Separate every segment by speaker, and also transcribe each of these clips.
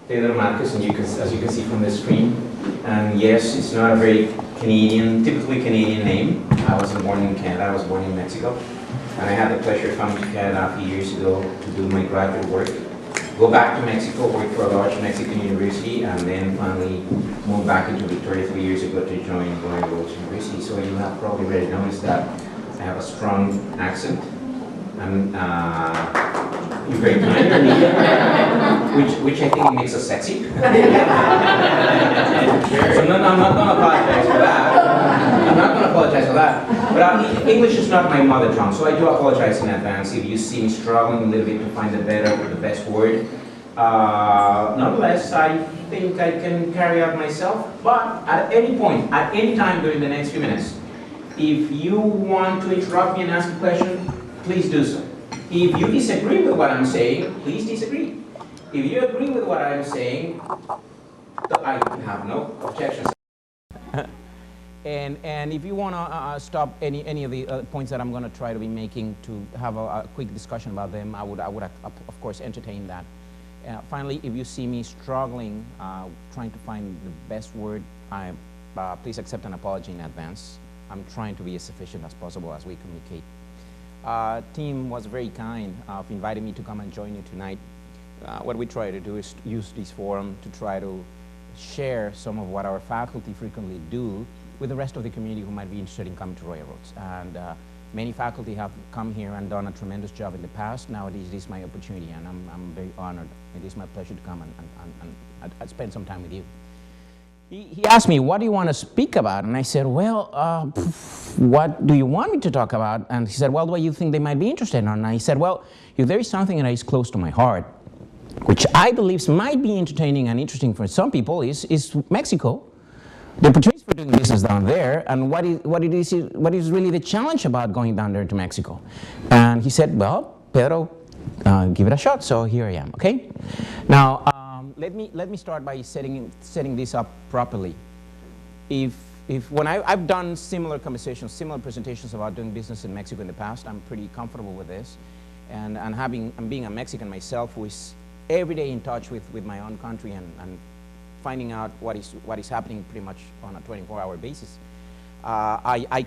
Speaker 1: Pedro Márquez, and as you can see from the screen. And yes, it's not a very typically Canadian name. I wasn't born in Canada, I was born in Mexico. And I had the pleasure of coming to Canada a few years ago to do my graduate work. Go back to Mexico, work for a large Mexican university, and then finally moved back into Victoria 3 years ago to join Guadalupe University. So you have probably already noticed that I have a strong accent. And you're very kind, which I think makes us sexy. So I'm not going to apologize for that. I'm not going to apologize for that. But English is not my mother tongue, so I do apologize in advance if you see me struggling a little bit to find the best word. Nonetheless, I think I can carry out myself. But at any point, at any time during the next few minutes, if you want to interrupt me and ask a question, please do so. If you disagree with what I'm saying, please disagree. If you agree with what I'm saying, I have no objections. And if you want to stop any of the points that I'm going to try to be making to have a quick discussion about them, I would of course entertain that. Finally, if you see me struggling trying to find the best word, please accept an apology in advance. I'm trying to be as efficient as possible as we communicate. Team was very kind of inviting me to come and join you tonight. What we try to do is use this forum to try to share some of what our faculty frequently do with the rest of the community who might be interested in coming to Royal Roads. And many faculty have come here and done a tremendous job in the past. Nowadays, this is my opportunity, and I'm very honored. It is my pleasure to come and spend some time with you. He asked me, what do you want to speak about? And I said, well, what do you want me to talk about? And he said, well, what do you think they might be interested in? And I said, well, if there is something that is close to my heart, which I believe might be entertaining and interesting for some people, is Mexico. The opportunities for doing business down there, and what is really the challenge about going down there to Mexico. And he said, well, Pedro, give it a shot. So here I am, okay? Now, let me start by setting this up properly. When I've done similar conversations, similar presentations about doing business in Mexico in the past, I'm pretty comfortable with this, and being a Mexican myself who is every day in touch with my own country and finding out what is happening pretty much on a 24-hour basis. I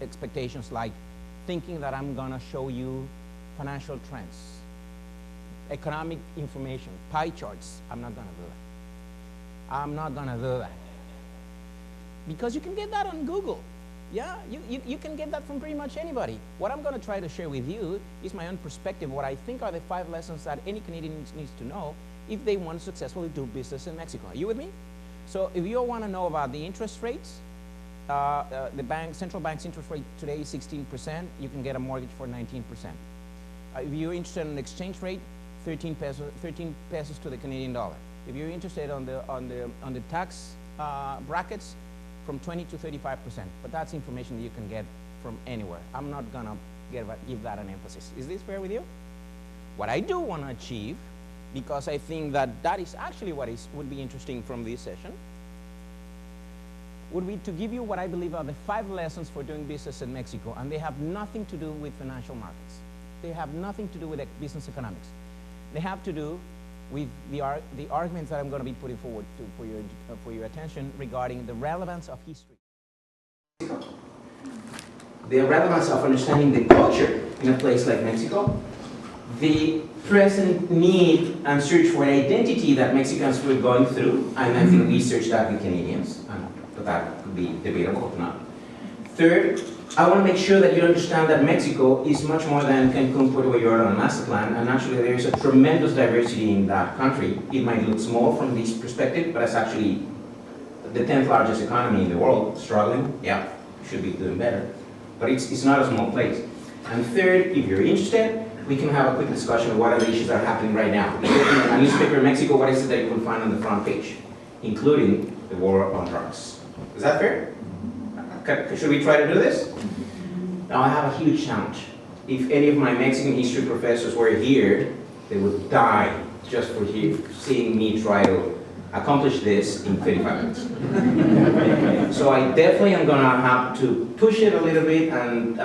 Speaker 1: expectations like thinking that I'm going to show you financial trends, economic information, pie charts. I'm not going to do that. I'm not going to do that. Because you can get that on Google. Yeah, you can get that from pretty much anybody. What I'm going to try to share with you is my own perspective, what I think are the 5 lessons that any Canadian needs to know if they want to successfully do business in Mexico. Are you with me? So if you want to know about the interest rates, central bank's interest rate today is 16%. You can get a mortgage for 19%. If you're interested in an exchange rate, 13 pesos to the Canadian dollar. If you're interested on the tax brackets, from 20 to 35%. But that's information that you can get from anywhere. I'm not gonna give that an emphasis. Is this fair with you? What I do want to achieve, because I think that is actually what would be interesting from this session, would be to give you what I believe are the 5 lessons for doing business in Mexico, and they have nothing to do with financial markets. They have nothing to do with business economics. They have to do with the arguments that I'm going to be putting forward for your attention regarding the relevance of history. The relevance of understanding the culture in a place like Mexico, the present need and search for an identity that Mexicans were going through, and I think we searched that with Canadians, but that could be debatable or not. Third, I want to make sure that you understand that Mexico is much more than Cancun, Puerto Vallarta, and Mazatlán, and actually there is a tremendous diversity in that country. It might look small from this perspective, but it's actually the 10th largest economy in the world, struggling. Yeah, should be doing better, but it's not a small place. And third, if you're interested, we can have a quick discussion of what are the issues that are happening right now. If you look at a newspaper in Mexico, what is it that you will find on the front page, including the war on drugs? Is that fair? Should we try to do this? Now I have a huge challenge. If any of my Mexican history professors were here, they would die just for seeing me try to accomplish this in 35 minutes. So I definitely am going to have to push it a little bit and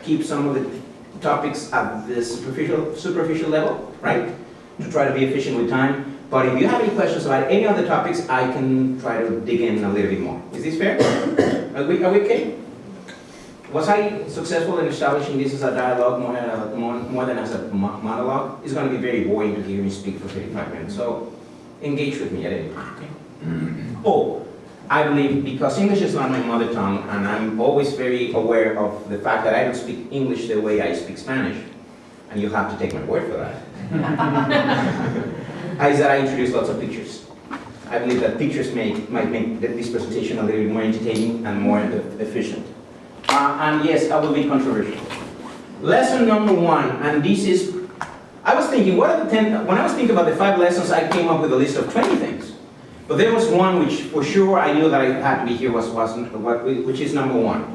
Speaker 1: keep some of the topics at the superficial level, right? To try to be efficient with time. But if you have any questions about any other topics, I can try to dig in a little bit more. Is this fair? Are we okay? Was I successful in establishing this as a dialogue more than as a monologue? It's going to be very boring to hear me speak for 35 minutes. So engage with me at any time, okay? Oh, I believe because English is not my mother tongue, and I'm always very aware of the fact that I don't speak English the way I speak Spanish, and you have to take my word for that. Is that I introduce lots of pictures. I believe that pictures might make this presentation a little bit more entertaining and more efficient. And yes, I will be controversial. Lesson number 1, and this is, I was thinking, what are the 10, when I was thinking about the 5 lessons, I came up with a list of 20 things. But there was one which, for sure, I knew that I had to be here, which is number 1.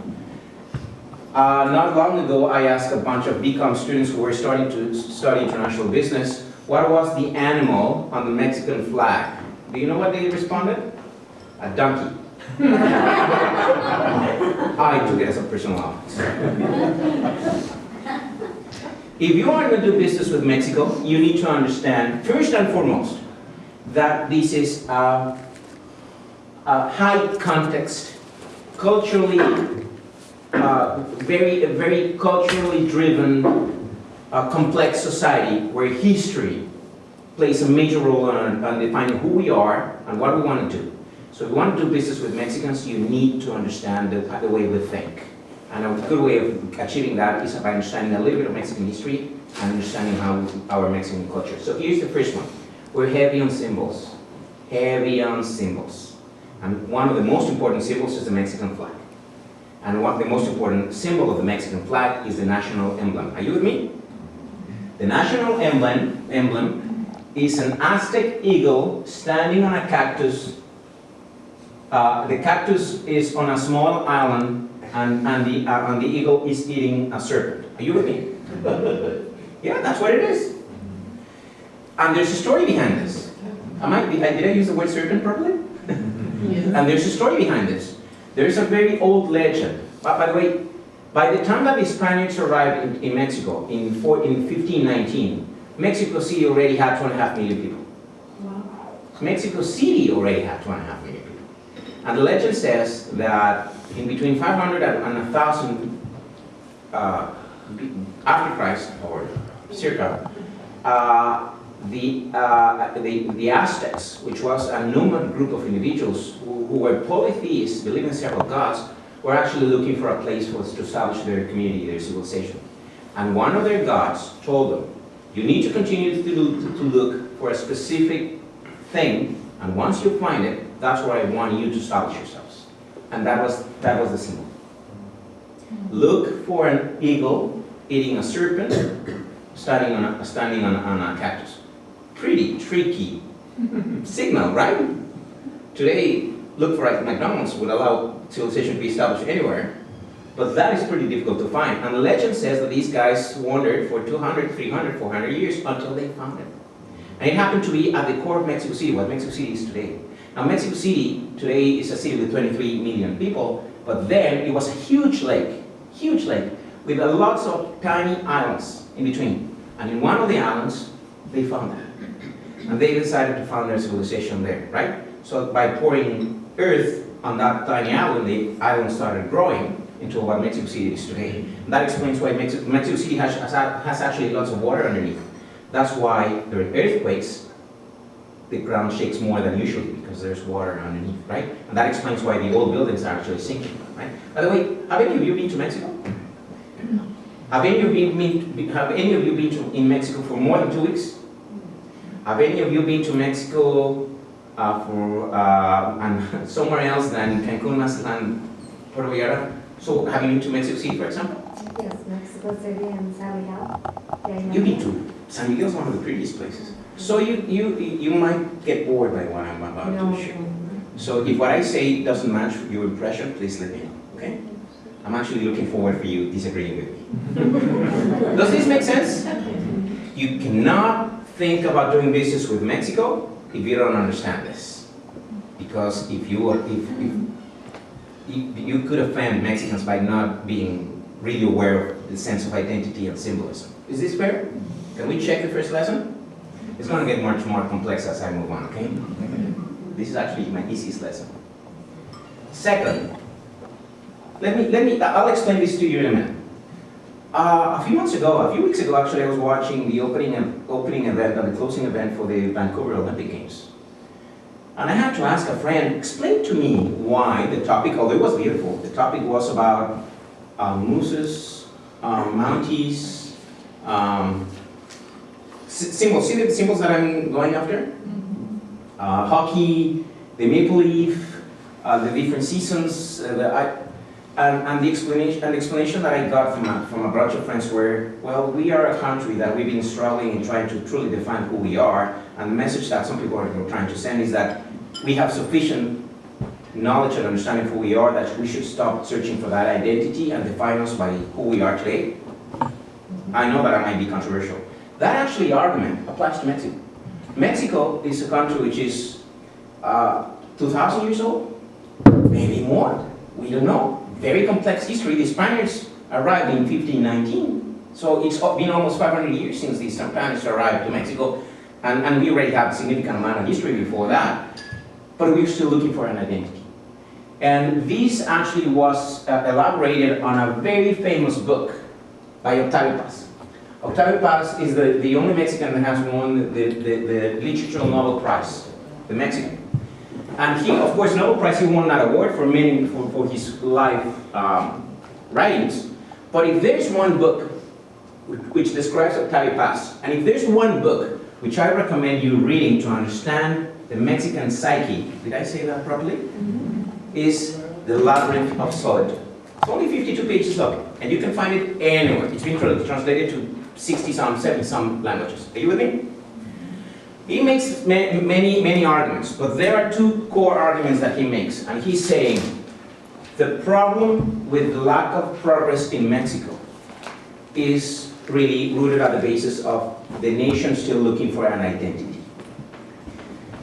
Speaker 1: Not long ago, I asked a bunch of BCom students who were starting to study international business, what was the animal on the Mexican flag? Do you know what they responded? A donkey. I took it as a personal offense. If you are going to do business with Mexico, you need to understand, first and foremost, that this is a high context, culturally, very culturally driven, complex society where history plays a major role on defining who we are and what we want to do. So if you want to do business with Mexicans, you need to understand the way we think. And a good way of achieving that is by understanding a little bit of Mexican history and understanding our Mexican culture. So here's the first one. We're heavy on symbols. Heavy on symbols. And one of the most important symbols is the Mexican flag. And the most important symbol of the Mexican flag is the national emblem. Are you with me? The national emblem is an Aztec eagle standing on a cactus. The cactus is on a small island, and the eagle is eating a serpent. Are you with me? Yeah, that's what it is. And there's a story behind this. Did I use the word serpent properly? Yes. And there's a story behind this. There's a very old legend. By the way, by the time that the Spaniards arrived in Mexico in 1519, Mexico City already had 2.5 million people. Wow. Mexico City already had 2.5 million people. And the legend says that in between 500 and 1,000 after Christ, or circa, the Aztecs, which was a nomad group of individuals who were polytheists, believing in several gods, were actually looking for a place to establish their community, their civilization. And one of their gods told them, you need to continue to look for a specific thing, and once you find it, that's where I want you to establish yourselves. And that was the symbol. Look for an eagle eating a serpent, standing on a cactus. Pretty tricky signal, right? Today, look for at McDonald's would allow civilization to be established anywhere, but that is pretty difficult to find. And the legend says that these guys wandered for 200, 300, 400 years until they found it. And it happened to be at the core of Mexico City, what Mexico City is today. Now, Mexico City today is a city with 23 million people, but then it was a huge lake, with lots of tiny islands in between. And in one of the islands, they found that. And they decided to found their civilization there, right? So by pouring earth on that tiny island, the island started growing into what Mexico City is today. And that explains why Mexico City has actually lots of water underneath. That's why during earthquakes, the ground shakes more than usually because there's water underneath, right? And that explains why the old buildings are actually sinking, right? By the way, have any of you been to Mexico? No. Have any of you been in Mexico for more than 2 weeks? Have any of you been to Mexico and somewhere else than Cancun, Mazatlan, Puerto Vallarta? So have you been to Mexico City, for example?
Speaker 2: Yes, Mexico City and San Miguel. Yeah,
Speaker 1: You've been to San Miguel is one of the prettiest places. So you might get bored by what I'm about to share. So if what I say doesn't match your impression, please let me know, okay? I'm actually looking forward for you disagreeing with me. Does this make sense? You cannot think about doing business with Mexico if you don't understand this. Because if you could offend Mexicans by not being really aware of the sense of identity and symbolism. Is this fair? Can we check the first lesson? It's going to get much more complex as I move on, okay? This is actually my easiest lesson. Second, I'll explain this to you in a minute. A few weeks ago actually, I was watching the opening event and the closing event for the Vancouver Olympic Games. And I had to ask a friend, explain to me why the topic, although it was beautiful, the topic was about mooses, mounties, symbols. See the symbols that I'm going after? Hockey, the maple leaf, the different seasons, and the explanation that I got from a bunch of friends were, well, we are a country that we've been struggling in trying to truly define who we are, and the message that some people are trying to send is that we have sufficient knowledge and understanding of who we are that we should stop searching for that identity and define us by who we are today. I know that might be controversial. That actually argument applies to Mexico. Mexico is a country which is 2,000 years old, maybe more, we don't know. Very complex history. The Spaniards arrived in 1519, so it's been almost 500 years since the Spaniards arrived to Mexico, and we already have a significant amount of history before that, but we're still looking for an identity. And this actually was elaborated on a very famous book by Octavio Paz. Octavio Paz is the only Mexican that has won the Literature Nobel Prize, the Mexican. And he, of course, Nobel Prize, he won that award for his life writings. But if there's one book which describes Octavio Paz, and if there's one book which I recommend you reading to understand the Mexican psyche, did I say that properly? Is The Labyrinth of Solitude. It's only 52 pages long, and you can find it anywhere. It's been translated to 60-some, 70-some languages. Are you with me? He makes many arguments, but there are two core arguments that he makes, and he's saying the problem with lack of progress in Mexico is really rooted at the basis of the nation still looking for an identity.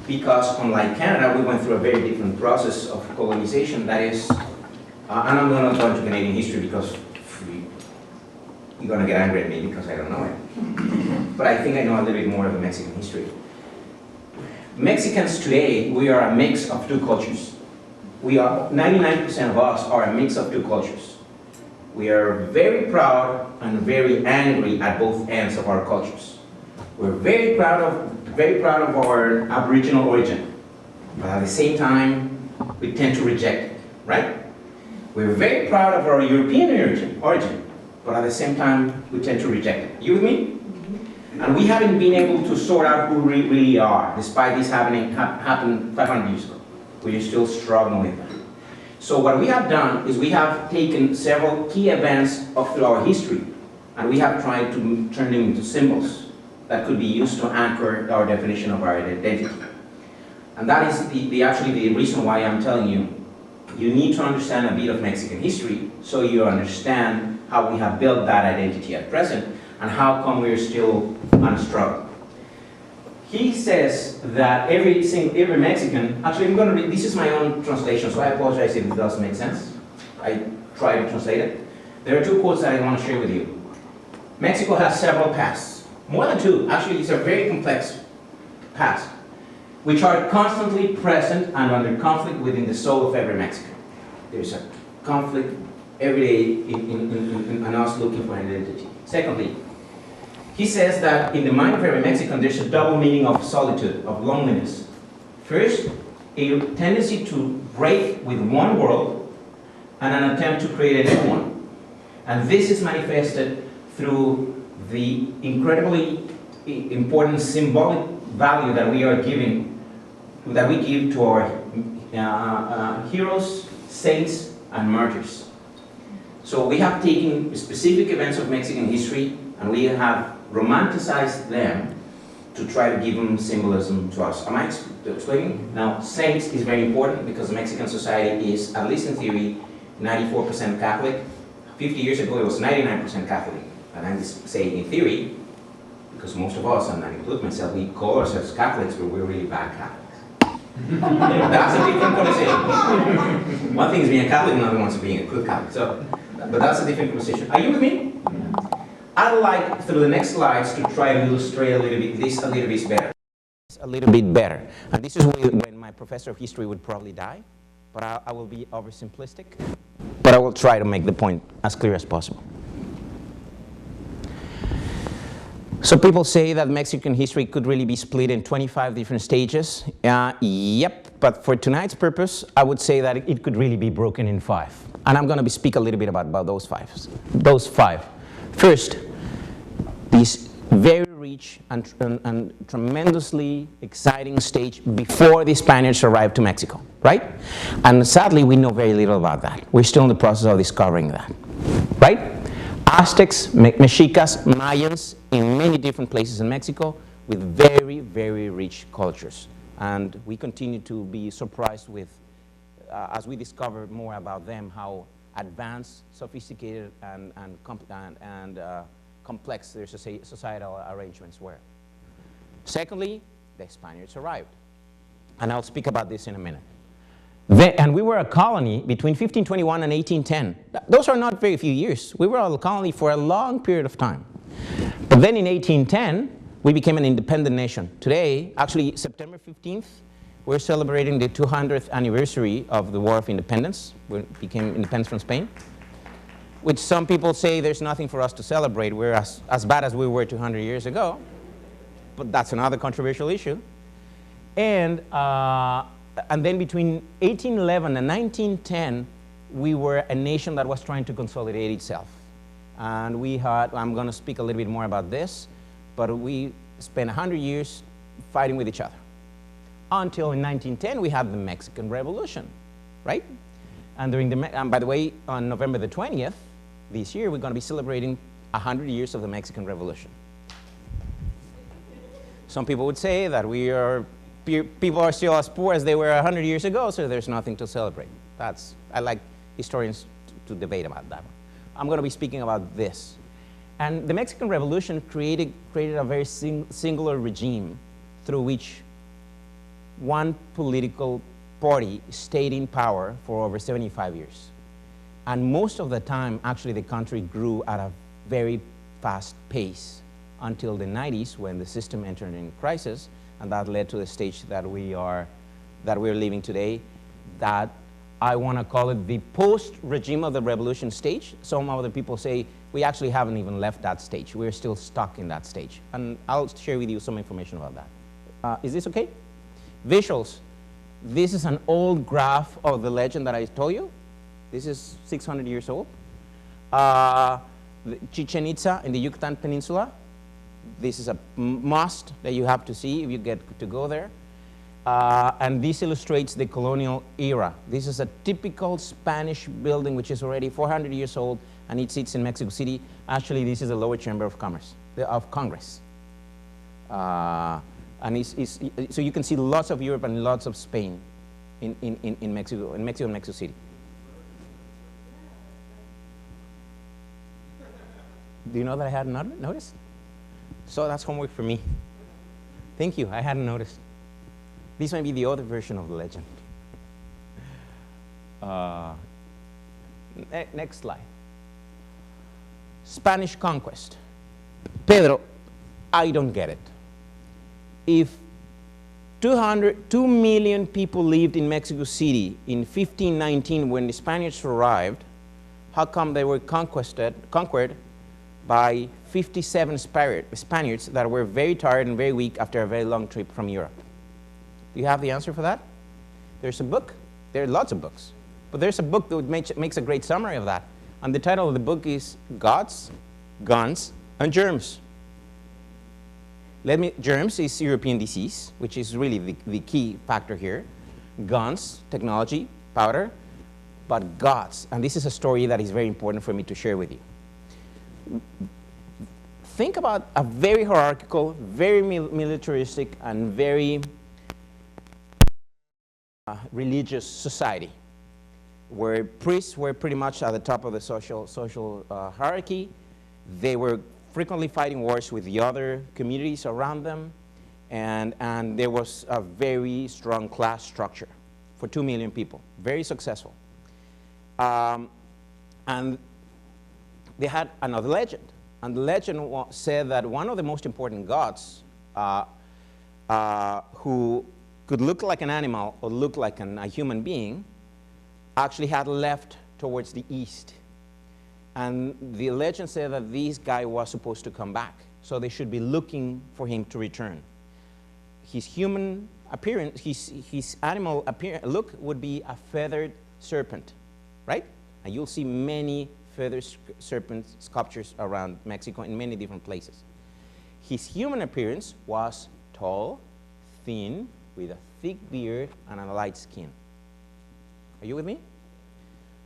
Speaker 1: Because unlike Canada, we went through a very different process of colonization, that is, and I'm going to go into Canadian history because you're going to get angry at me because I don't know it. But I think I know a little bit more of the Mexican history. Mexicans today, we are a mix of two cultures. 99% of us are a mix of two cultures. We are very proud and very angry at both ends of our cultures. We're very proud of our Aboriginal origin, but at the same time, we tend to reject it, right? We're very proud of our European origin, but at the same time, we tend to reject it. You with me? And we haven't been able to sort out who we really are, despite this happened 500 years ago. We are still struggling with that. So what we have done is we have taken several key events through our history, and we have tried to turn them into symbols that could be used to anchor our definition of our identity. And that is actually the reason why I'm telling you, you need to understand a bit of Mexican history so you understand how we have built that identity at present and how come we're still on a struggle. He says that every Mexican, actually I'm going to read, this is my own translation, so I apologize if it doesn't make sense. I try to translate it. There are two quotes that I want to share with you. Mexico has several pasts, more than two, actually these are very complex pasts, which are constantly present and under conflict within the soul of every Mexican. There's a conflict every day in us looking for identity. Secondly, he says that in the mind of every Mexican, there's a double meaning of solitude, of loneliness. First, a tendency to break with one world and an attempt to create a new one. And this is manifested through the incredibly important symbolic value that we are giving, that we give to our heroes, saints, and martyrs. So we have taken specific events of Mexican history and we have romanticized them to try to give them symbolism to us. Am I explaining? Now, saints is very important because Mexican society is, at least in theory, 94% Catholic. 50 years ago it was 99% Catholic. And I'm just saying in theory, because most of us, and I include myself, we call ourselves Catholics, but we're really bad Catholics. That's a different conversation. One thing is being a Catholic, another one is being a good Catholic. So but that's a different conversation. Are you with me? I'd like, through the next slides, to try to illustrate a little bit better. A little bit better. And this is when my professor of history would probably die, but I will be oversimplistic, but I will try to make the point as clear as possible. So people say that Mexican history could really be split in 25 different stages. Yep, but for tonight's purpose, I would say that it could really be broken in 5. And I'm going to speak a little bit about those 5. Those 5. First, this very rich and tremendously exciting stage before the Spaniards arrived to Mexico, right? And sadly, we know very little about that. We're still in the process of discovering that, right? Aztecs, Mexicas, Mayans, in many different places in Mexico with very, very rich cultures. And we continue to be surprised with, as we discover more about them, how advanced, sophisticated, and complex their societal arrangements were. Secondly, the Spaniards arrived. And I'll speak about this in a minute. And we were a colony between 1521 and 1810. Those are not very few years. We were a colony for a long period of time. But then in 1810, we became an independent nation. Today, actually September 15th, we're celebrating the 200th anniversary of the War of Independence. We became independent from Spain, which some people say there's nothing for us to celebrate. We're as bad as we were 200 years ago. But that's another controversial issue. And then between 1811 and 1910, we were a nation that was trying to consolidate itself. And we had, I'm going to speak a little bit more about this, but we spent 100 years fighting with each other. Until in 1910, we had the Mexican Revolution, right? And during and by the way, on November the 20th, this year, we're going to be celebrating 100 years of the Mexican Revolution. Some people would say that people are still as poor as they were 100 years ago, so there's nothing to celebrate. I like historians to debate about that one. I'm going to be speaking about this. And the Mexican Revolution created a very singular regime through which one political party stayed in power for over 75 years. And most of the time, actually, the country grew at a very fast pace until the 90s, when the system entered in crisis. And that led to the stage that we're living today, that I want to call it the post-regime of the revolution stage. Some other people say we actually haven't even left that stage. We're still stuck in that stage. And I'll share with you some information about that. Is this okay? Visuals. This is an old graph of the legend that I told you. This is 600 years old. Chichen Itza in the Yucatan Peninsula. This is a must that you have to see if you get to go there. And this illustrates the colonial era. This is a typical Spanish building which is already 400 years old, and it sits in Mexico City. Actually, this is the lower chamber of Congress. And so you can see lots of Europe and lots of Spain in Mexico and Mexico City. Do you know that I hadn't noticed? So that's homework for me. Thank you, I hadn't noticed. This might be the other version of the legend. Next slide. Spanish conquest. Pedro, I don't get it. If 2 million people lived in Mexico City in 1519 when the Spaniards arrived, how come they were conquered by 57 Spaniards that were very tired and very weak after a very long trip from Europe? Do you have the answer for that? There's a book. There are lots of books. But there's a book that makes a great summary of that. And the title of the book is Gods, Guns, and Germs. Germs is European disease, which is really the key factor here. Guns, technology, powder, but gods. And this is a story that is very important for me to share with you. Think about a very hierarchical, very militaristic, and very religious society, where priests were pretty much at the top of the social hierarchy. They were frequently fighting wars with the other communities around them, and there was a very strong class structure for 2 million people, very successful. And they had another legend. And the legend said that one of the most important gods who could look like an animal or look like a human being actually had left towards the east. And the legend said that this guy was supposed to come back. So they should be looking for him to return. His human appearance, his animal look would be a feathered serpent, right? And you'll see many feathered serpent sculptures around Mexico in many different places. His human appearance was tall, thin, with a thick beard and a light skin. Are you with me?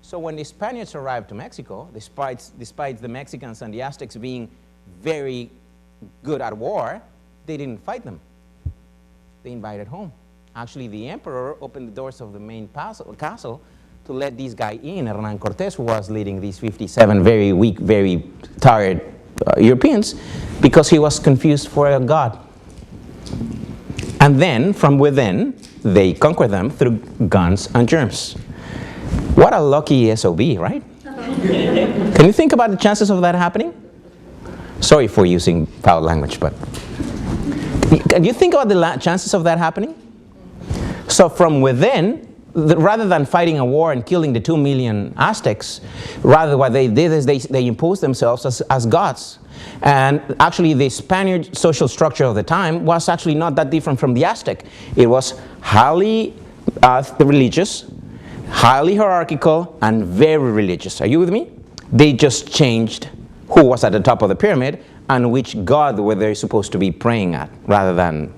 Speaker 1: So when the Spaniards arrived to Mexico, despite the Mexicans and the Aztecs being very good at war, they didn't fight them. They invited home. Actually, the emperor opened the doors of the main castle to let this guy in, Hernán Cortés, who was leading these 57 very weak, very tired Europeans, because he was confused for a god. And then, from within, they conquered them through guns and germs. What a lucky SOB, right? Can you think about the chances of that happening? Sorry for using foul language, but can you think about the chances of that happening? So from within, rather than fighting a war and killing the 2 million Aztecs, rather what they did is they imposed themselves as gods. And actually the Spaniard social structure of the time was actually not that different from the Aztec. It was highly religious, highly hierarchical, and very religious. Are you with me? They just changed who was at the top of the pyramid and which god were they supposed to be praying at, rather than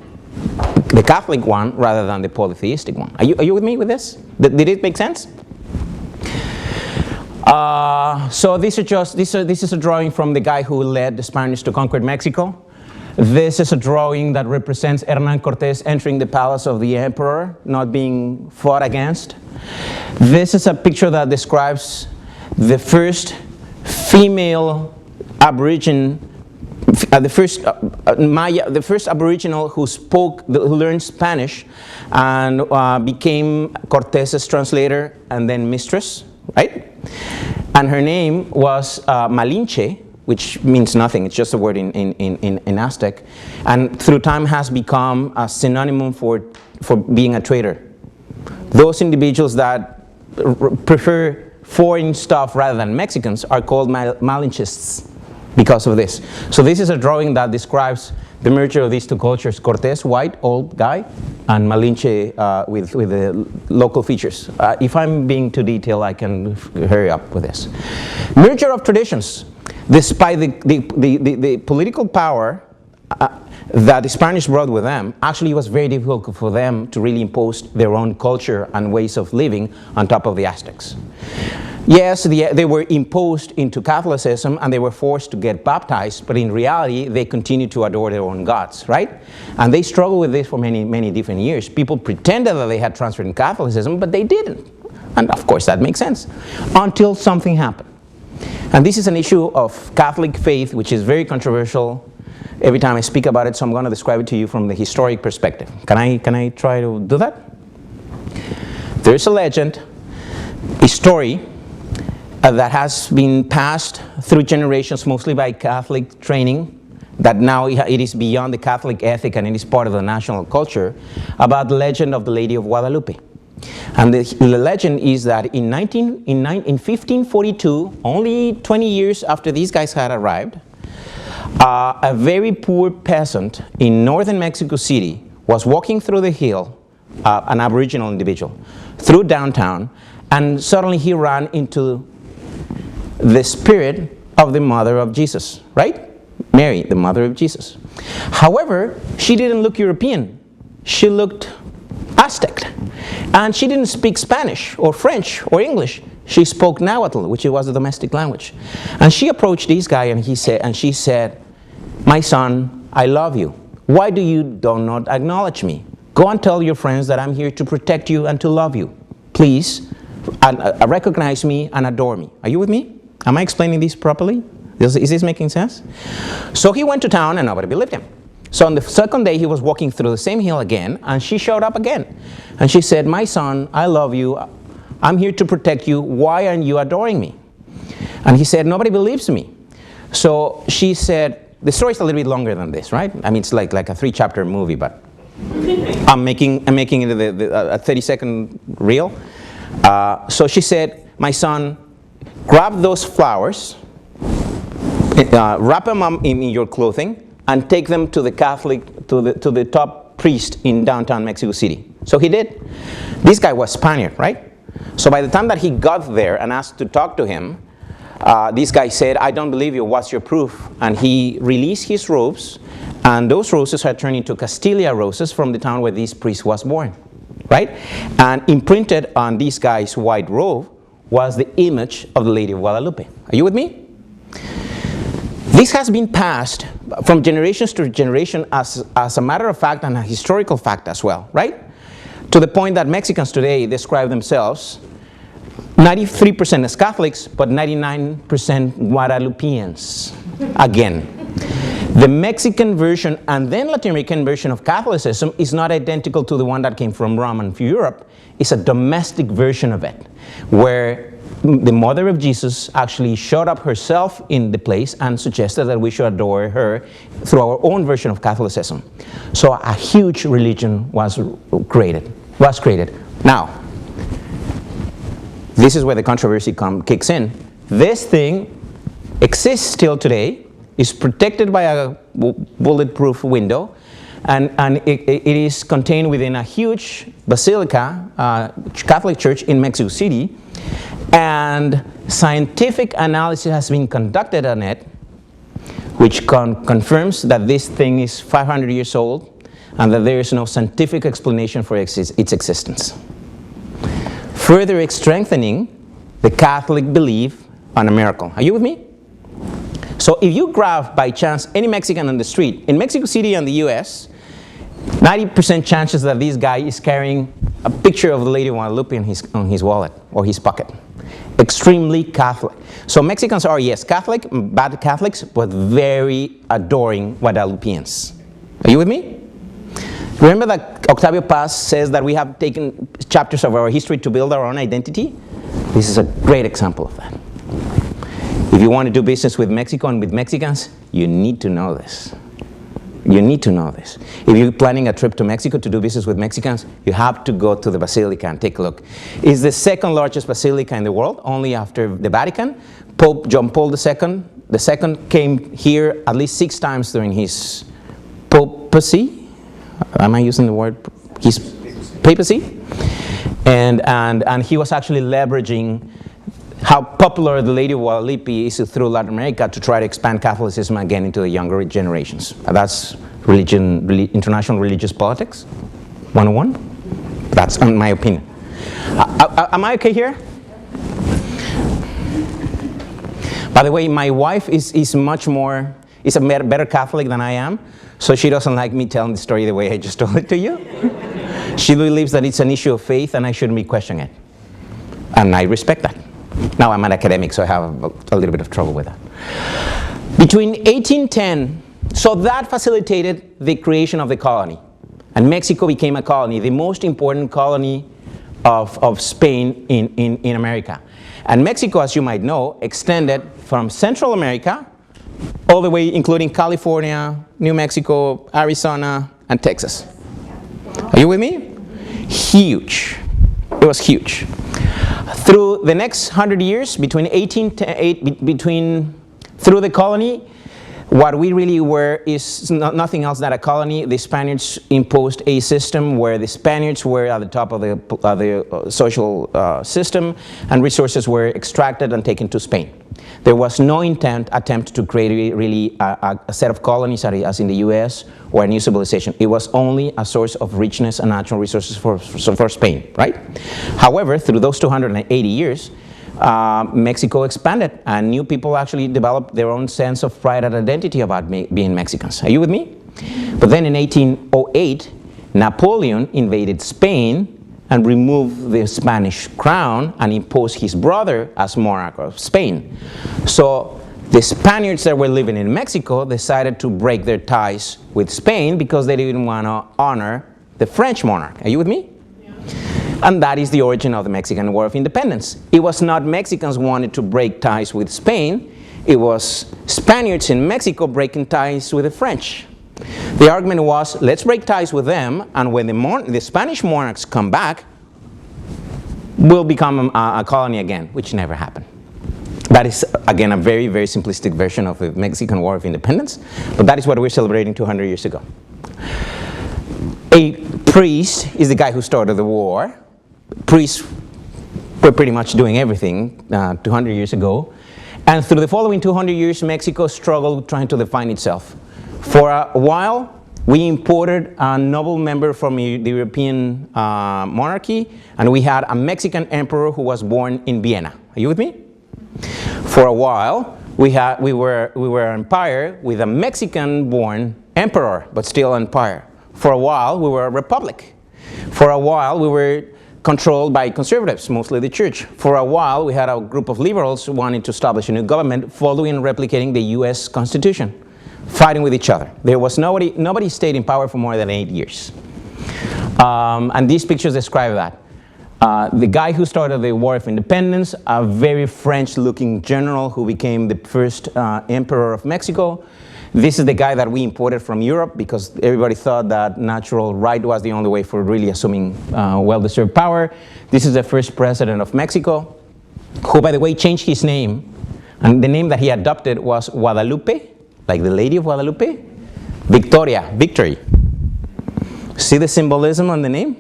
Speaker 1: the Catholic one, rather than the polytheistic one. Are you with me with this? Did it make sense? So this is a drawing from the guy who led the Spaniards to conquer Mexico. This is a drawing that represents Hernán Cortés entering the palace of the emperor, not being fought against. This is a picture that describes the first female Aborigine, the first Aboriginal who learned Spanish and became Cortés's translator and then mistress, right? And her name was Malinche, which means nothing. It's just a word in Aztec, and through time has become a synonym for being a traitor. Those individuals that prefer foreign stuff rather than Mexicans are called Malinchists because of this. So this is a drawing that describes the merger of these two cultures: Cortés, white, old guy, and Malinche with the local features. If I'm being too detailed, I can hurry up with this. Merger of traditions. Despite the political power that the Spanish brought with them, actually it was very difficult for them to really impose their own culture and ways of living on top of the Aztecs. Yes, they were imposed into Catholicism and they were forced to get baptized, but in reality they continued to adore their own gods, right? And they struggled with this for many, many different years. People pretended that they had transferred in Catholicism, but they didn't. And of course that makes sense, until something happened. And this is an issue of Catholic faith, which is very controversial every time I speak about it, so I'm going to describe it to you from the historic perspective. Can I try to do that? There's a legend, a story that has been passed through generations, mostly by Catholic training, that now it is beyond the Catholic ethic and it is part of the national culture, about the legend of the Lady of Guadalupe. And the legend is that in 1542, only 20 years after these guys had arrived, a very poor peasant in northern Mexico City was walking through the hill, an Aboriginal individual, through downtown, and suddenly he ran into the spirit of the mother of Jesus, right? Mary, the mother of Jesus. However, she didn't look European. She looked Aztec. And she didn't speak Spanish or French or English. She spoke Nahuatl, which was a domestic language. And she approached this guy and she said, "My son, I love you. Why do you not acknowledge me? Go and tell your friends that I'm here to protect you and to love you. Please, recognize me and adore me." Are you with me? Am I explaining this properly? Is this making sense? So he went to town and nobody believed him. So on the second day, he was walking through the same hill again, and she showed up again. And she said, "My son, I love you. I'm here to protect you. Why aren't you adoring me?" And he said, nobody believes me. So she said, the story's a little bit longer than this, right? I mean, it's like a 3-chapter movie, but I'm making it a 30-second reel. So she said, my son, grab those flowers, wrap them up in your clothing, and take them to the to the top priest in downtown Mexico City. So he did. This guy was Spaniard, right? So by the time that he got there and asked to talk to him, this guy said, I don't believe you, what's your proof? And he released his robes, and those roses had turned into Castilla roses from the town where this priest was born, right? And imprinted on this guy's white robe was the image of the Lady of Guadalupe. Are you with me? This has been passed from generations to generation as a matter of fact and a historical fact as well, right? To the point that Mexicans today describe themselves 93% as Catholics, but 99% Guadalupeans. Again, the Mexican version and then Latin American version of Catholicism is not identical to the one that came from Rome and Europe. It's a domestic version of it, where the mother of Jesus actually showed up herself in the place and suggested that we should adore her through our own version of Catholicism. So a huge religion was created. Now, this is where the controversy kicks in. This thing exists still today, is protected by a bulletproof window, and it is contained within a huge basilica, Catholic church in Mexico City, and scientific analysis has been conducted on it, which confirms that this thing is 500 years old and that there is no scientific explanation for its existence. Further strengthening the Catholic belief on a miracle. Are you with me? So if you grab by chance any Mexican on the street, in Mexico City and the US, 90% chances that this guy is carrying a picture of the Lady of Guadalupe on his wallet or his pocket. Extremely Catholic. So Mexicans are, yes, Catholic, bad Catholics, but very adoring Guadalupeans. Are you with me? Remember that Octavio Paz says that we have taken chapters of our history to build our own identity? This is a great example of that. If you want to do business with Mexico and with Mexicans, you need to know this. You need to know this. If you're planning a trip to Mexico to do business with Mexicans, you have to go to the Basilica and take a look. It's the second largest basilica in the world, only after the Vatican. Pope John Paul II came here at least 6 times during his papacy. Am I using the word? His papacy? And he was actually leveraging how popular the Lady of Guadalupe is through Latin America to try to expand Catholicism again into the younger generations. That's international religious politics 101. That's in my opinion. Am I okay here? By the way, my wife is a better Catholic than I am, so she doesn't like me telling the story the way I just told it to you. She believes that it's an issue of faith and I shouldn't be questioning it. And I respect that. Now I'm an academic, so I have a little bit of trouble with that. Between 1810, so that facilitated the creation of the colony. And Mexico became a colony, the most important colony of Spain in America. And Mexico, as you might know, extended from Central America all the way including California, New Mexico, Arizona, and Texas. Are you with me? Huge. It was huge. Through the next 100 years, through the colony, what we really were is nothing else than a colony. The Spaniards imposed a system where the Spaniards were at the top of the social system, and resources were extracted and taken to Spain. There was no attempt to create really a set of colonies as in the US or a new civilization. It was only a source of richness and natural resources for Spain, right? However, through those 280 years, Mexico expanded and new people actually developed their own sense of pride and identity about being Mexicans. Are you with me? But then in 1808, Napoleon invaded Spain and removed the Spanish crown and imposed his brother as monarch of Spain. So the Spaniards that were living in Mexico decided to break their ties with Spain because they didn't want to honor the French monarch. Are you with me? Yeah. And that is the origin of the Mexican War of Independence. It was not Mexicans wanted to break ties with Spain, it was Spaniards in Mexico breaking ties with the French. The argument was, let's break ties with them, and when the Spanish monarchs come back, we'll become a colony again, which never happened. That is, again, a very, very simplistic version of the Mexican War of Independence, but that is what we're celebrating 200 years ago. A priest is the guy who started the war. Priests were pretty much doing everything 200 years ago. And through the following 200 years, Mexico struggled trying to define itself. For a while, we imported a noble member from the European monarchy, and we had a Mexican emperor who was born in Vienna. Are you with me? For a while, we were an empire with a Mexican-born emperor, but still empire. For a while, we were a republic. For a while, we were controlled by conservatives, mostly the church. For a while, we had a group of liberals wanting to establish a new government, following and replicating the US Constitution, fighting with each other. There was nobody stayed in power for more than 8 years. And these pictures describe that. The guy who started the War of Independence, a very French-looking general who became the first emperor of Mexico. This is the guy that we imported from Europe because everybody thought that natural right was the only way for really assuming well-deserved power. This is the first president of Mexico, who, by the way, changed his name. And the name that he adopted was Guadalupe, like the Lady of Guadalupe. Victoria, victory. See the symbolism on the name?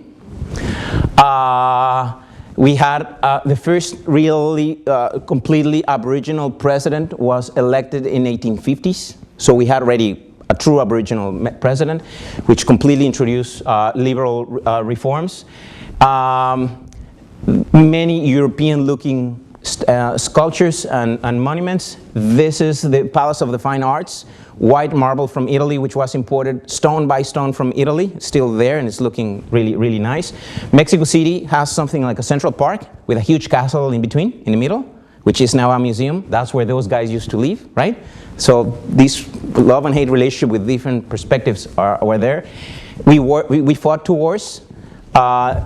Speaker 1: We had the first really completely Aboriginal president was elected in 1850s. So we had already a true Aboriginal president, which completely introduced liberal reforms. Many European-looking sculptures and monuments. This is the Palace of the Fine Arts, white marble from Italy, which was imported stone by stone from Italy. It's still there, and it's looking really, really nice. Mexico City has something like a Central Park with a huge castle in between, in the middle, which is now a museum. That's where those guys used to live, right? So this love and hate relationship with different perspectives were there. We fought 2 wars.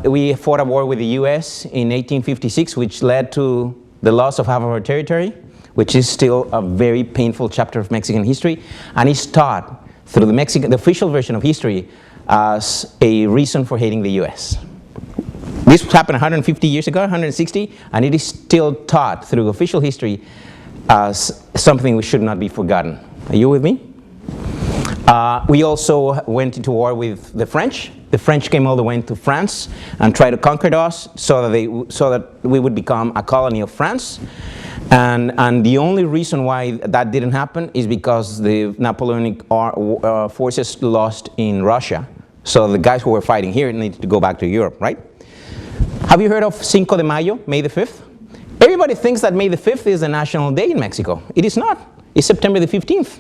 Speaker 1: We fought a war with the US in 1856, which led to the loss of half of our territory, which is still a very painful chapter of Mexican history, and is taught through the official version of history as a reason for hating the US. This happened 150 years ago, 160, and it is still taught through official history as something which should not be forgotten. Are you with me? We also went into war with the French. The French came all the way into France and tried to conquer us so that we would become a colony of France. And the only reason why that didn't happen is because the Napoleonic forces lost in Russia. So the guys who were fighting here needed to go back to Europe, right? Have you heard of Cinco de Mayo, May the 5th? Everybody thinks that May the 5th is a national day in Mexico. It is not. It's September the 15th.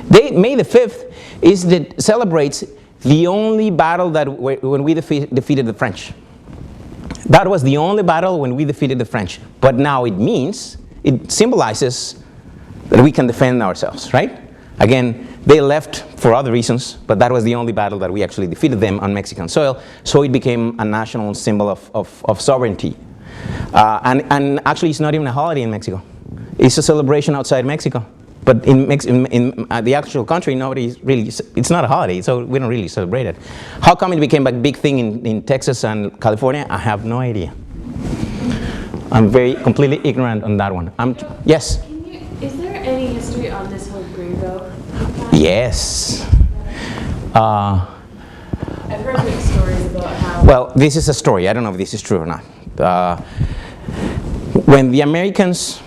Speaker 1: May the 5th celebrates the only battle when we defeated the French. That was the only battle when we defeated the French. But now it symbolizes that we can defend ourselves, right? Again, they left for other reasons, but that was the only battle that we actually defeated them on Mexican soil. So it became a national symbol of sovereignty. And actually, it's not even a holiday in Mexico. It's a celebration outside Mexico. But in the actual country, it's not a holiday, so we don't really celebrate it. How come it became a big thing in Texas and California? I have no idea. I'm completely ignorant on that one. Yes?
Speaker 3: Is there any history on this whole gringo?
Speaker 1: Yes.
Speaker 3: I've heard big stories about how...
Speaker 1: Well, this is a story. I don't know if this is true or not. When the Americans...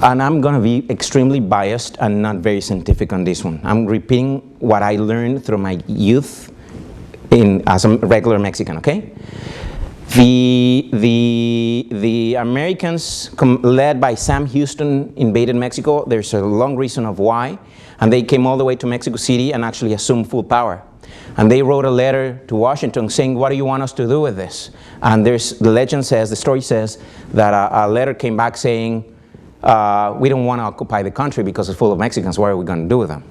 Speaker 1: And I'm going to be extremely biased and not very scientific on this one. I'm repeating what I learned through my youth as a regular Mexican, okay? The Americans, led by Sam Houston, invaded Mexico. There's a long reason of why. And they came all the way to Mexico City and actually assumed full power. And they wrote a letter to Washington saying, what do you want us to do with this? And the story says that a letter came back saying, we don't want to occupy the country because it's full of Mexicans. What are we going to do with them?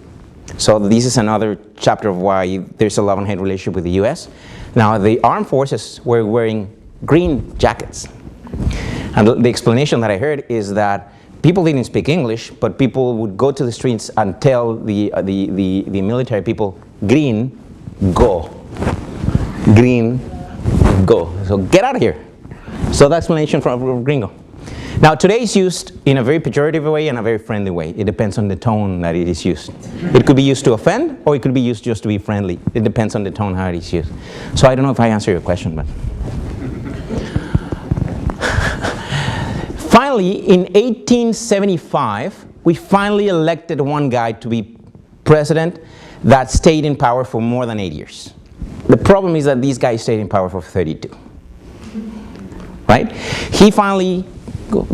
Speaker 1: So this is another chapter of why there's a love and hate relationship with the US. Now, the armed forces were wearing green jackets. And the explanation that I heard is that people didn't speak English, but people would go to the streets and tell the military people, green, go. Green, go. So get out of here. So that's the explanation from gringo. Now today it's used in a very pejorative way and a very friendly way. It depends on the tone that it is used. It could be used to offend, or it could be used just to be friendly. It depends on the tone how it is used. So I don't know if I answered your question, but. Finally, in 1875, we finally elected one guy to be president that stayed in power for more than 8 years. The problem is that this guy stayed in power for 32. Right? He finally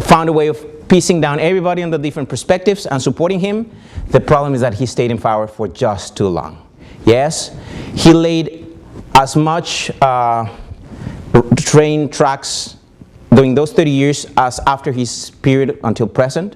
Speaker 1: found a way of piecing down everybody on the different perspectives and supporting him. The problem is that he stayed in power for just too long. Yes, he laid as much train tracks during those 30 years as after his period until present.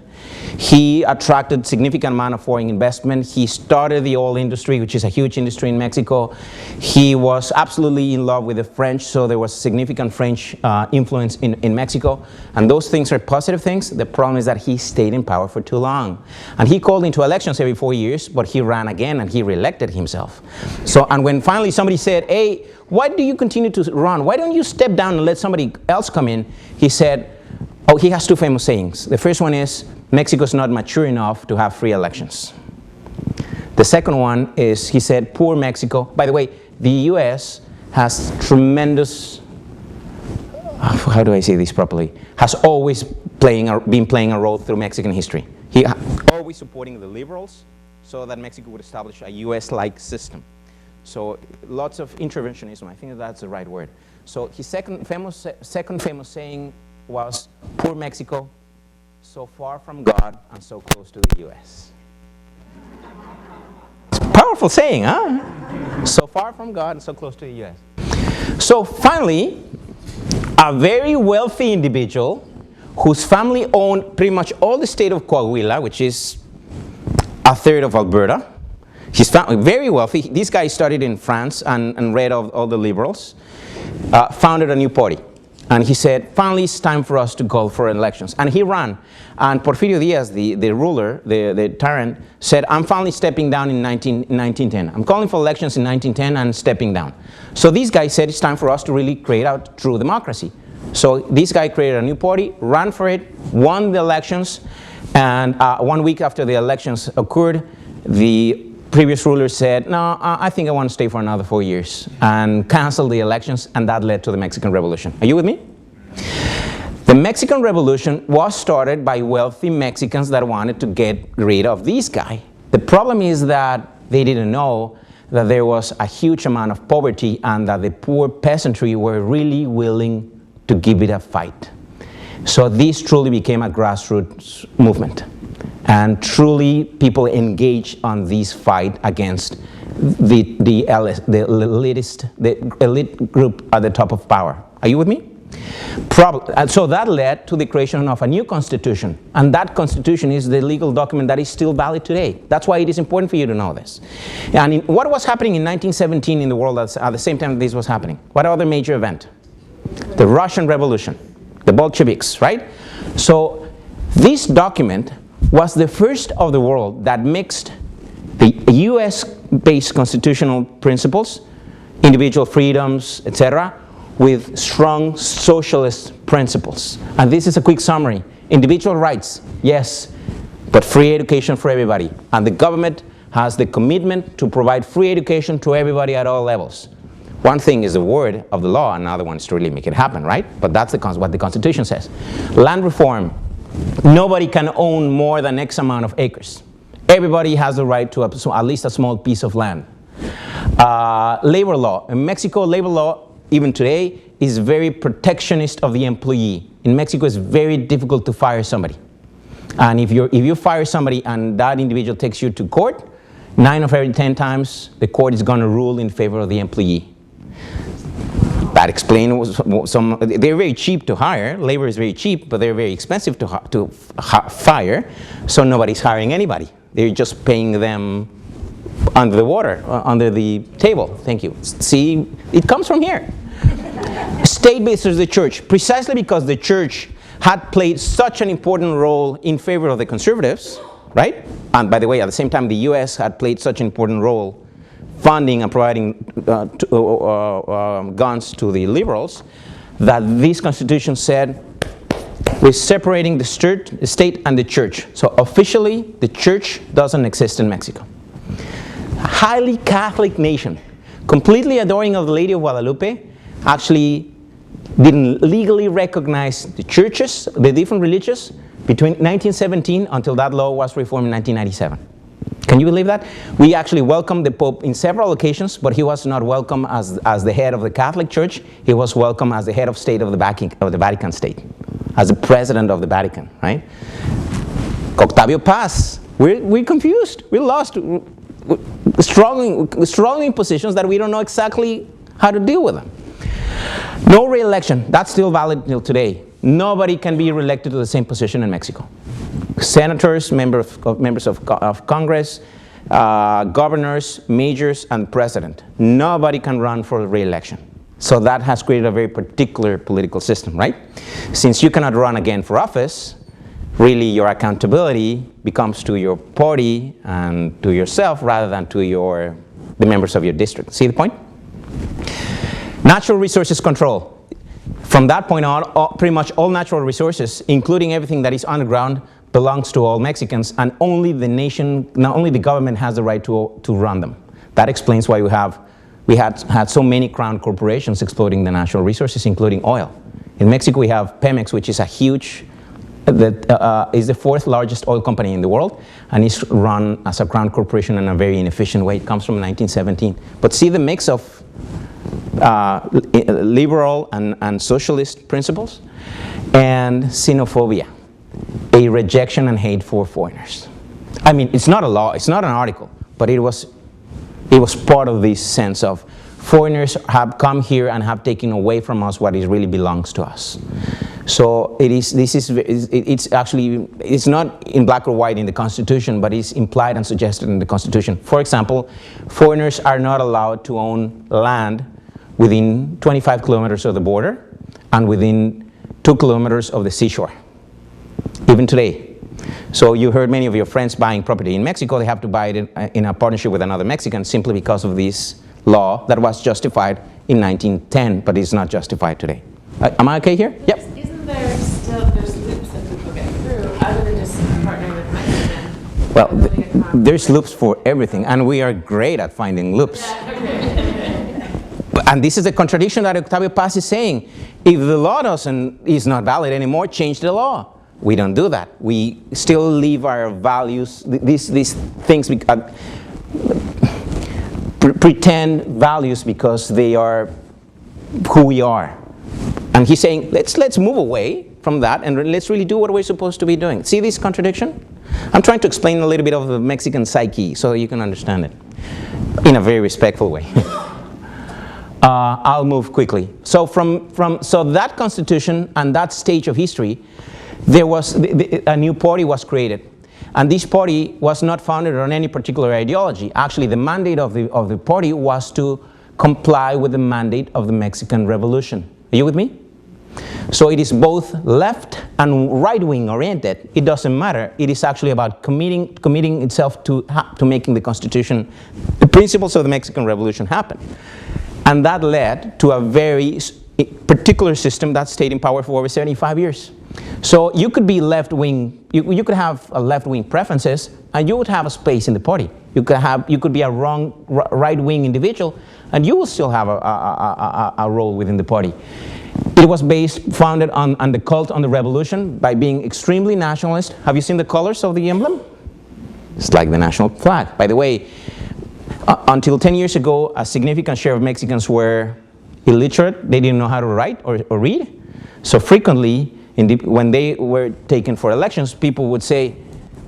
Speaker 1: He attracted significant amount of foreign investment. He started the oil industry, which is a huge industry in Mexico. He was absolutely in love with the French, so there was significant French influence in Mexico. And those things are positive things. The problem is that he stayed in power for too long. And he called into elections every 4 years, but he ran again and he reelected himself. So, and when finally somebody said, hey, why do you continue to run? Why don't you step down and let somebody else come in? He said, oh, he has two famous sayings. The first one is, Mexico's not mature enough to have free elections. The second one is, he said, poor Mexico. By the way, the US has tremendous, how do I say this properly, has always been playing a role through Mexican history. He always supporting the liberals so that Mexico would establish a US-like system. So lots of interventionism, I think that's the right word. So his second famous saying was, poor Mexico, so far from God and so close to the US. It's a powerful saying, huh? So far from God and so close to the US. So finally, a very wealthy individual whose family owned pretty much all the state of Coahuila, which is a third of Alberta. His family, very wealthy. This guy studied in France and read all the liberals, founded a new party. And he said, finally, it's time for us to go for elections. And he ran. And Porfirio Diaz, the ruler, the tyrant, said, I'm finally stepping down in 1910. I'm calling for elections in 1910 and stepping down. So this guy said, it's time for us to really create a true democracy. So this guy created a new party, ran for it, won the elections. And 1 week after the elections occurred, the previous ruler said, no, I think I want to stay for another 4 years, and canceled the elections, and that led to the Mexican Revolution. Are you with me? The Mexican Revolution was started by wealthy Mexicans that wanted to get rid of this guy. The problem is that they didn't know that there was a huge amount of poverty and that the poor peasantry were really willing to give it a fight. So this truly became a grassroots movement. And truly, people engage on this fight against the elite group at the top of power. Are you with me? And so that led to the creation of a new constitution. And that constitution is the legal document that is still valid today. That's why it is important for you to know this. And what was happening in 1917 in the world at the same time this was happening? What other major event? The Russian Revolution, the Bolsheviks, right? So this document was the first of the world that mixed the US-based constitutional principles, individual freedoms, etc., with strong socialist principles. And this is a quick summary. Individual rights, yes, but free education for everybody. And the government has the commitment to provide free education to everybody at all levels. One thing is the word of the law, another one is to really make it happen, right? But that's what the Constitution says. Land reform. Nobody can own more than X amount of acres. Everybody has the right to at least a small piece of land. Labor law. In Mexico, labor law, even today, is very protectionist of the employee. In Mexico, it's very difficult to fire somebody. And if you fire somebody and that individual takes you to court, 9 of every 10 times, the court is going to rule in favor of the employee. That explains some. They're very cheap to hire. Labor is very cheap, but they're very expensive to fire. So nobody's hiring anybody. They're just paying them under the water, under the table. Thank you. See, it comes from here. State versus the church, precisely because the church had played such an important role in favor of the conservatives, right? And by the way, at the same time, the US had played such an important role funding and providing guns to the liberals, that this constitution said, we're separating the state and the church. So officially, the church doesn't exist in Mexico. A highly Catholic nation, completely adoring of the Lady of Guadalupe, actually didn't legally recognize the churches, the different religions, between 1917 until that law was reformed in 1997. Can you believe that? We actually welcomed the Pope in several occasions, but he was not welcome as the head of the Catholic Church. He was welcome as the head of state of the Vatican State, as the president of the Vatican, right? Octavio Paz, we're confused, we're lost, we're struggling in positions that we don't know exactly how to deal with them. No re-election, that's still valid till today. Nobody can be re-elected to the same position in Mexico. Senators, members of Congress, governors, mayors, and president. Nobody can run for re-election. So that has created a very particular political system, right? Since you cannot run again for office, really your accountability becomes to your party and to yourself rather than to the members of your district. See the point? Natural resources control. From that point on, pretty much all natural resources, including everything that is underground, belongs to all Mexicans, and only the nation, not only the government has the right to run them. That explains why we had so many crown corporations exploiting the natural resources, including oil. In Mexico, we have CEMEX, which is a huge, is the fourth largest oil company in the world, and is run as a crown corporation in a very inefficient way. It comes from 1917. But see the mix of liberal and socialist principles, and xenophobia, a rejection and hate for foreigners. I mean, it's not a law, it's not an article, but it was part of this sense of foreigners have come here and have taken away from us what really belongs to us. So it's not in black or white in the Constitution, but it's implied and suggested in the Constitution. For example, foreigners are not allowed to own land within 25 kilometers of the border and within 2 kilometers of the seashore, even today. So you heard many of your friends buying property in Mexico. They have to buy it in a partnership with another Mexican simply because of this law that was justified in 1910, but is not justified today. Am I okay here? Yep.
Speaker 3: Isn't there still, there's loops that people get through other than just partnering with Mexican?
Speaker 1: Well, there's loops for everything, and we are great at finding loops.
Speaker 3: Yeah, okay.
Speaker 1: And this is the contradiction that Octavio Paz is saying. If the law is not valid anymore, change the law. We don't do that. We still leave our values, these things, pretend values because they are who we are. And he's saying, let's move away from that and let's really do what we're supposed to be doing. See this contradiction? I'm trying to explain a little bit of the Mexican psyche so you can understand it in a very respectful way. I'll move quickly. So so that constitution and that stage of history, there was a new party was created, and this party was not founded on any particular ideology. Actually, the mandate of the party was to comply with the mandate of the Mexican Revolution. Are you with me? So it is both left and right-wing oriented. It doesn't matter. It is actually about committing itself to making the Constitution, the principles of the Mexican Revolution happen. And that led to a very particular system that stayed in power for over 75 years. So you could be left-wing, you could have a left-wing preferences, and you would have a space in the party. You could be a right-wing individual, and you will still have a role within the party. It was founded on the cult on the revolution by being extremely nationalist. Have you seen the colors of the emblem? It's like the national flag. By the way, until 10 years ago, a significant share of Mexicans were illiterate. They didn't know how to write or read. So frequently, when they were taken for elections, people would say,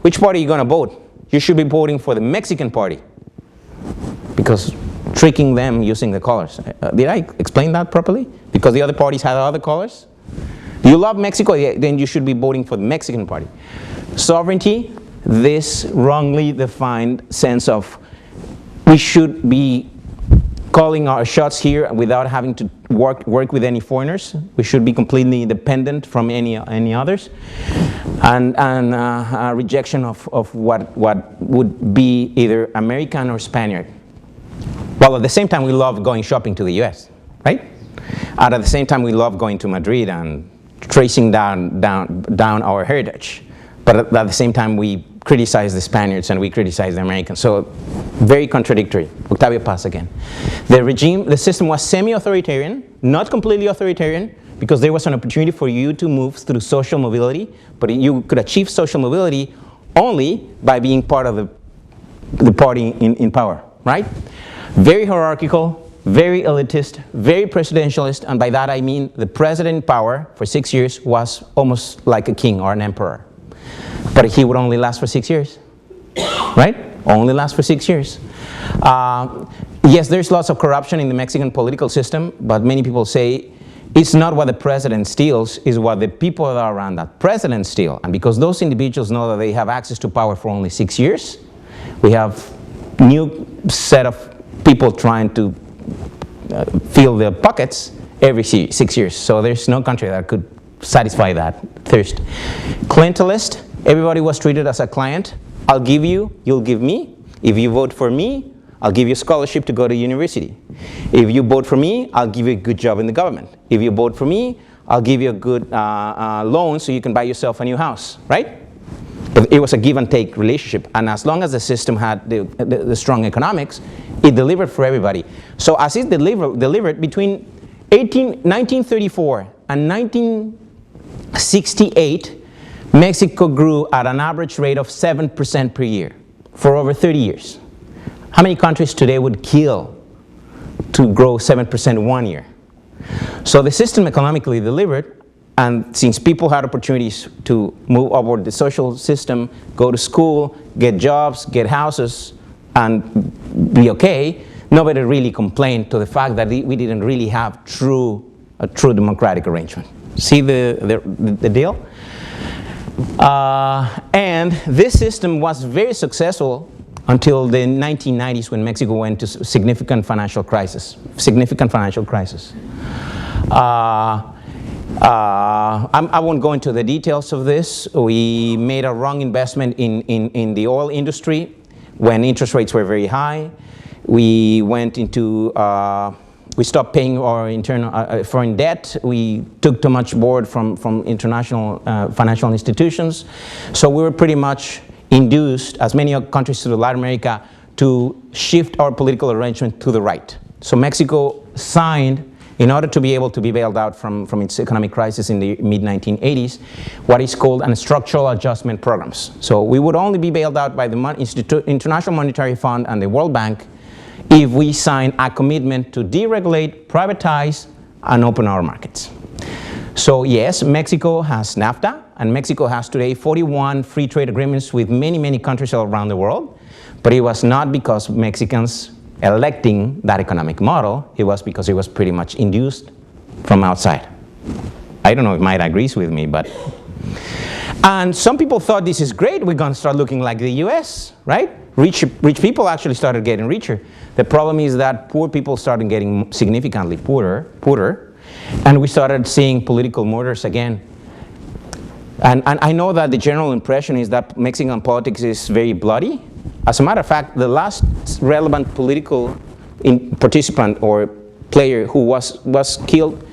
Speaker 1: which party are you going to vote? You should be voting for the Mexican party. Because tricking them using the colors. Did I explain that properly? Because the other parties had other colors? Do you love Mexico? Yeah, then you should be voting for the Mexican party. Sovereignty, this wrongly defined sense of we should be calling our shots here without having to work with any foreigners. We should be completely independent from any others, and a rejection of what would be either American or Spaniard. While at the same time we love going shopping to the US, right? And at the same time we love going to Madrid and tracing down our heritage. But at the same time we criticize the Spaniards and we criticize the Americans. So very contradictory. Octavio Paz again. The system was semi-authoritarian, not completely authoritarian, because there was an opportunity for you to move through social mobility, but you could achieve social mobility only by being part of the party in power, right? Very hierarchical, very elitist, very presidentialist, and by that I mean the president in power for 6 years was almost like a king or an emperor. But he would only last for 6 years, right? Only last for 6 years. Yes, there's lots of corruption in the Mexican political system, but many people say it's not what the president steals, it's what the people that are around that president steal. And because those individuals know that they have access to power for only 6 years, we have new set of people trying to fill their pockets every 6 years. So there's no country that could satisfy that thirst. Clientelist, everybody was treated as a client. I'll give you, you'll give me. If you vote for me, I'll give you a scholarship to go to university. If you vote for me, I'll give you a good job in the government. If you vote for me, I'll give you a good loan so you can buy yourself a new house, right? But it was a give and take relationship. And as long as the system had the strong economics, it delivered for everybody. So as it delivered between 1934 and 1968, Mexico grew at an average rate of 7% per year for over 30 years. How many countries today would kill to grow 7% 1 year? So the system economically delivered, and since people had opportunities to move upward the social system, go to school, get jobs, get houses, and be okay, nobody really complained to the fact that we didn't really have a true democratic arrangement. See the deal? And this system was very successful until the 1990s when Mexico went to significant financial crisis. I won't go into the details of this. We made a wrong investment in the oil industry when interest rates were very high. We went into, we stopped paying our internal foreign debt. We took too much board from international financial institutions. So we were pretty much induced, as many countries to Latin America, to shift our political arrangement to the right. So Mexico signed, in order to be able to be bailed out from its economic crisis in the mid-1980s, what is called structural adjustment programs. So we would only be bailed out by the International Monetary Fund and the World Bank if we sign a commitment to deregulate, privatize, and open our markets. So yes, Mexico has NAFTA, and Mexico has today 41 free trade agreements with many, many countries all around the world, but it was not because Mexicans electing that economic model, it was because it was pretty much induced from outside. I don't know if Mayra agrees with me, but... And some people thought this is great, we're going to start looking like the US, right? Rich people actually started getting richer. The problem is that poor people started getting significantly poorer, and we started seeing political murders again. And I know that the general impression is that Mexican politics is very bloody. As a matter of fact, the last relevant political participant or player who was killed,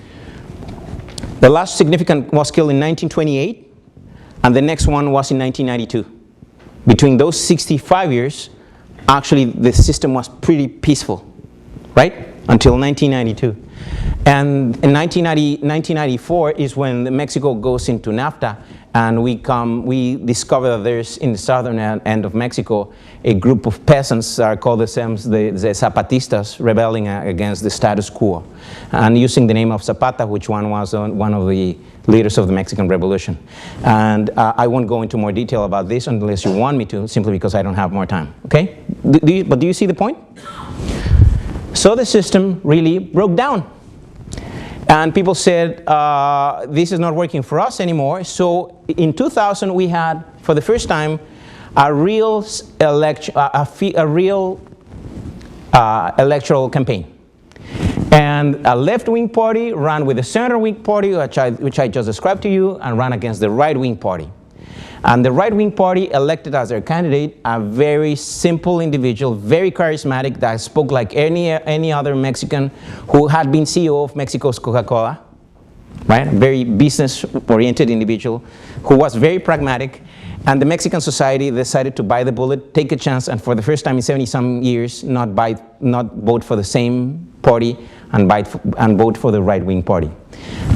Speaker 1: the last significant was killed in 1928, and the next one was in 1992. Between those 65 years, actually the system was pretty peaceful, right? Until 1992. And in 1994 is when Mexico goes into NAFTA, and we discover that there's, in the southern end of Mexico, a group of peasants that are called the Zapatistas, rebelling against the status quo, and using the name of Zapata, which was one of the leaders of the Mexican Revolution. And I won't go into more detail about this unless you want me to, simply because I don't have more time, okay? But do you see the point? So the system really broke down. And people said, this is not working for us anymore. So in 2000, we had, for the first time, a real electoral campaign. And a left-wing party ran with the center-wing party, which I just described to you, and ran against the right-wing party. And the right-wing party elected as their candidate a very simple individual, very charismatic, that spoke like any other Mexican who had been CEO of Mexico's Coca-Cola, right? A very business-oriented individual who was very pragmatic. And the Mexican society decided to bite the bullet, take a chance, and for the first time in 70-some years, not vote for the same party and vote for the right-wing party.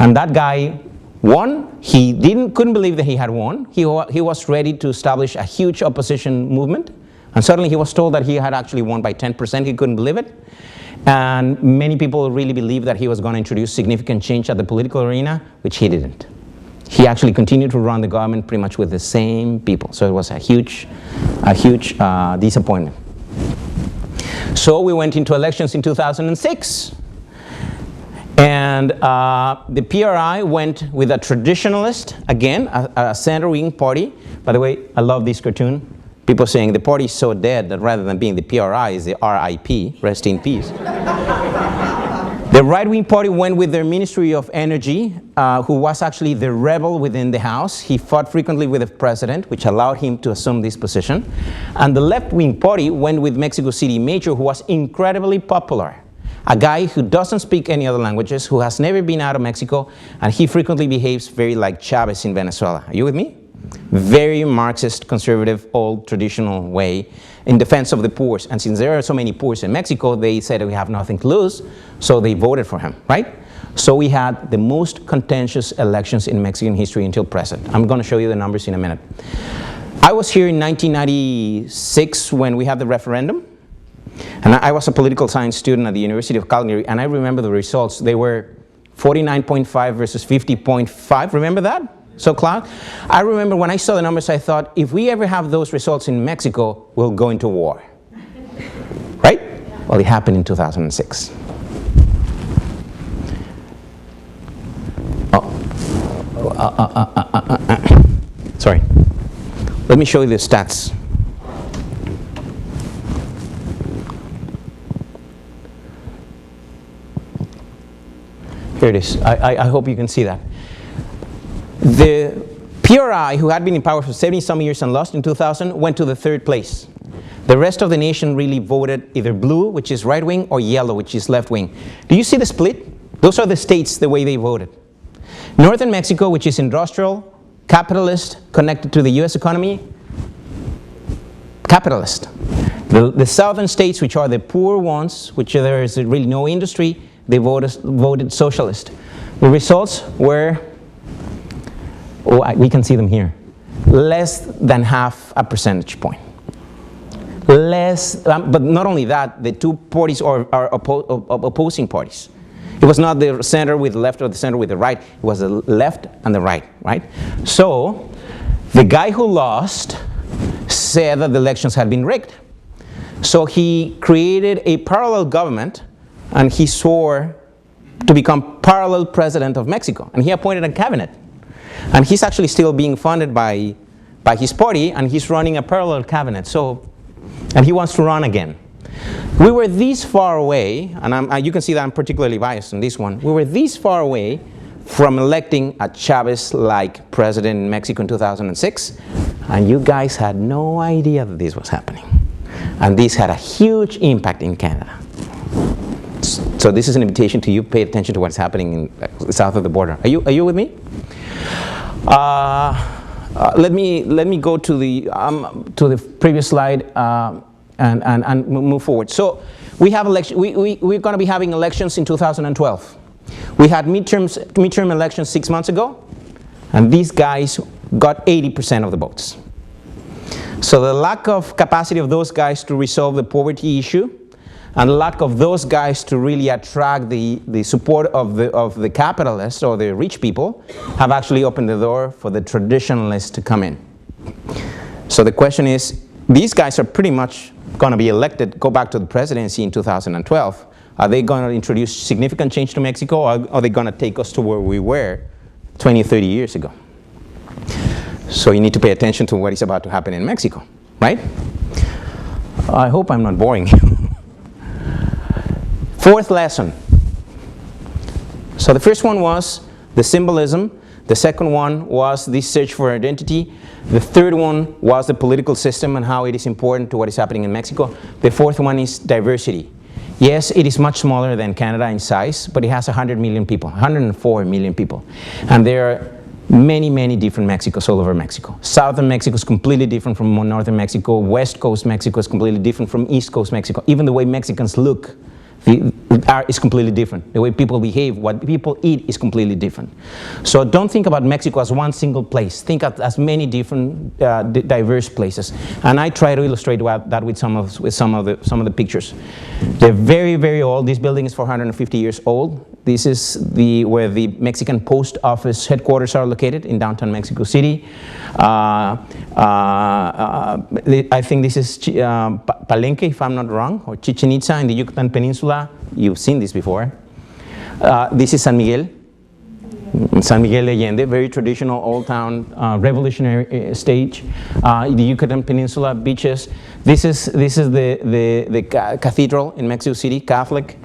Speaker 1: And that guy won. He couldn't believe that he had won. He was ready to establish a huge opposition movement. And suddenly he was told that he had actually won by 10%. He couldn't believe it. And many people really believed that he was going to introduce significant change at the political arena, which he didn't. He actually continued to run the government pretty much with the same people. So it was a huge disappointment. So we went into elections in 2006. And the PRI went with a traditionalist, again, a center-wing party. By the way, I love this cartoon. People saying the party is so dead that rather than being the PRI is the RIP, rest in peace. The right-wing party went with their Ministry of Energy, who was actually the rebel within the House. He fought frequently with the president, which allowed him to assume this position. And the left-wing party went with Mexico City Mayor, who was incredibly popular. A guy who doesn't speak any other languages, who has never been out of Mexico, and he frequently behaves very like Chavez in Venezuela. Are you with me? Very Marxist, conservative, old, traditional way in defense of the poor. And since there are so many poor in Mexico, they said we have nothing to lose, so they voted for him, right? So we had the most contentious elections in Mexican history until present. I'm going to show you the numbers in a minute. I was here in 1996 when we had the referendum. And I was a political science student at the University of Calgary, and I remember the results. They were 49.5 versus 50.5. Remember that? So, Cloud? I remember when I saw the numbers, I thought, if we ever have those results in Mexico, we'll go into war. Right? Well, it happened in 2006. Sorry. Let me show you the stats. Here it is. I hope you can see that. The PRI, who had been in power for 70-some years and lost in 2000, went to the third place. The rest of the nation really voted either blue, which is right-wing, or yellow, which is left-wing. Do you see the split? Those are the states, the way they voted. Northern Mexico, which is industrial, capitalist, connected to the US economy, capitalist. The southern states, which are the poor ones, which there is really no industry, they voted socialist. The results were, we can see them here, less than half a percentage point. But not only that, the two parties are opposing parties. It was not the center with the left or the center with the right. It was the left and the right, right? So the guy who lost said that the elections had been rigged. So he created a parallel government, and he swore to become parallel president of Mexico. And he appointed a cabinet. And he's actually still being funded by his party, and he's running a parallel cabinet. And he wants to run again. We were this far away, and you can see that I'm particularly biased in this one. We were this far away from electing a Chavez-like president in Mexico in 2006, and you guys had no idea that this was happening. And this had a huge impact in Canada. So this is an invitation to you. Pay attention to what's happening in south of the border. Are you with me? Let me go to the previous slide and move forward. So we have we're going to be having elections in 2012. We had midterm elections 6 months ago, and these guys got 80% of the votes. So the lack of capacity of those guys to resolve the poverty issue, and the lack of those guys to really attract the support of the capitalists or the rich people have actually opened the door for the traditionalists to come in. So the question is, these guys are pretty much going to be elected, go back to the presidency in 2012. Are they going to introduce significant change to Mexico, or are they going to take us to where we were 20, 30 years ago? So you need to pay attention to what is about to happen in Mexico, right? I hope I'm not boring you. Fourth lesson. So the first one was the symbolism. The second one was this search for identity. The third one was the political system and how it is important to what is happening in Mexico. The fourth one is diversity. Yes, it is much smaller than Canada in size, but it has 100 million people, 104 million people. And there are many, many different Mexicos all over Mexico. Southern Mexico is completely different from northern Mexico. West Coast Mexico is completely different from East Coast Mexico. Even the way Mexicans look is completely different. The way people behave, what people eat is completely different. So don't think about Mexico as one single place. Think of as many different diverse places. And I try to illustrate that with some of the pictures. They're very, very old. This building is 450 years old. This is where the Mexican Post Office headquarters are located in downtown Mexico City. I think this is Palenque, if I'm not wrong, or Chichen Itza in the Yucatan Peninsula. You've seen this before. This is San Miguel. San Miguel de Allende, very traditional old town, revolutionary stage. The Yucatan Peninsula beaches. This is the cathedral in Mexico City, Catholic.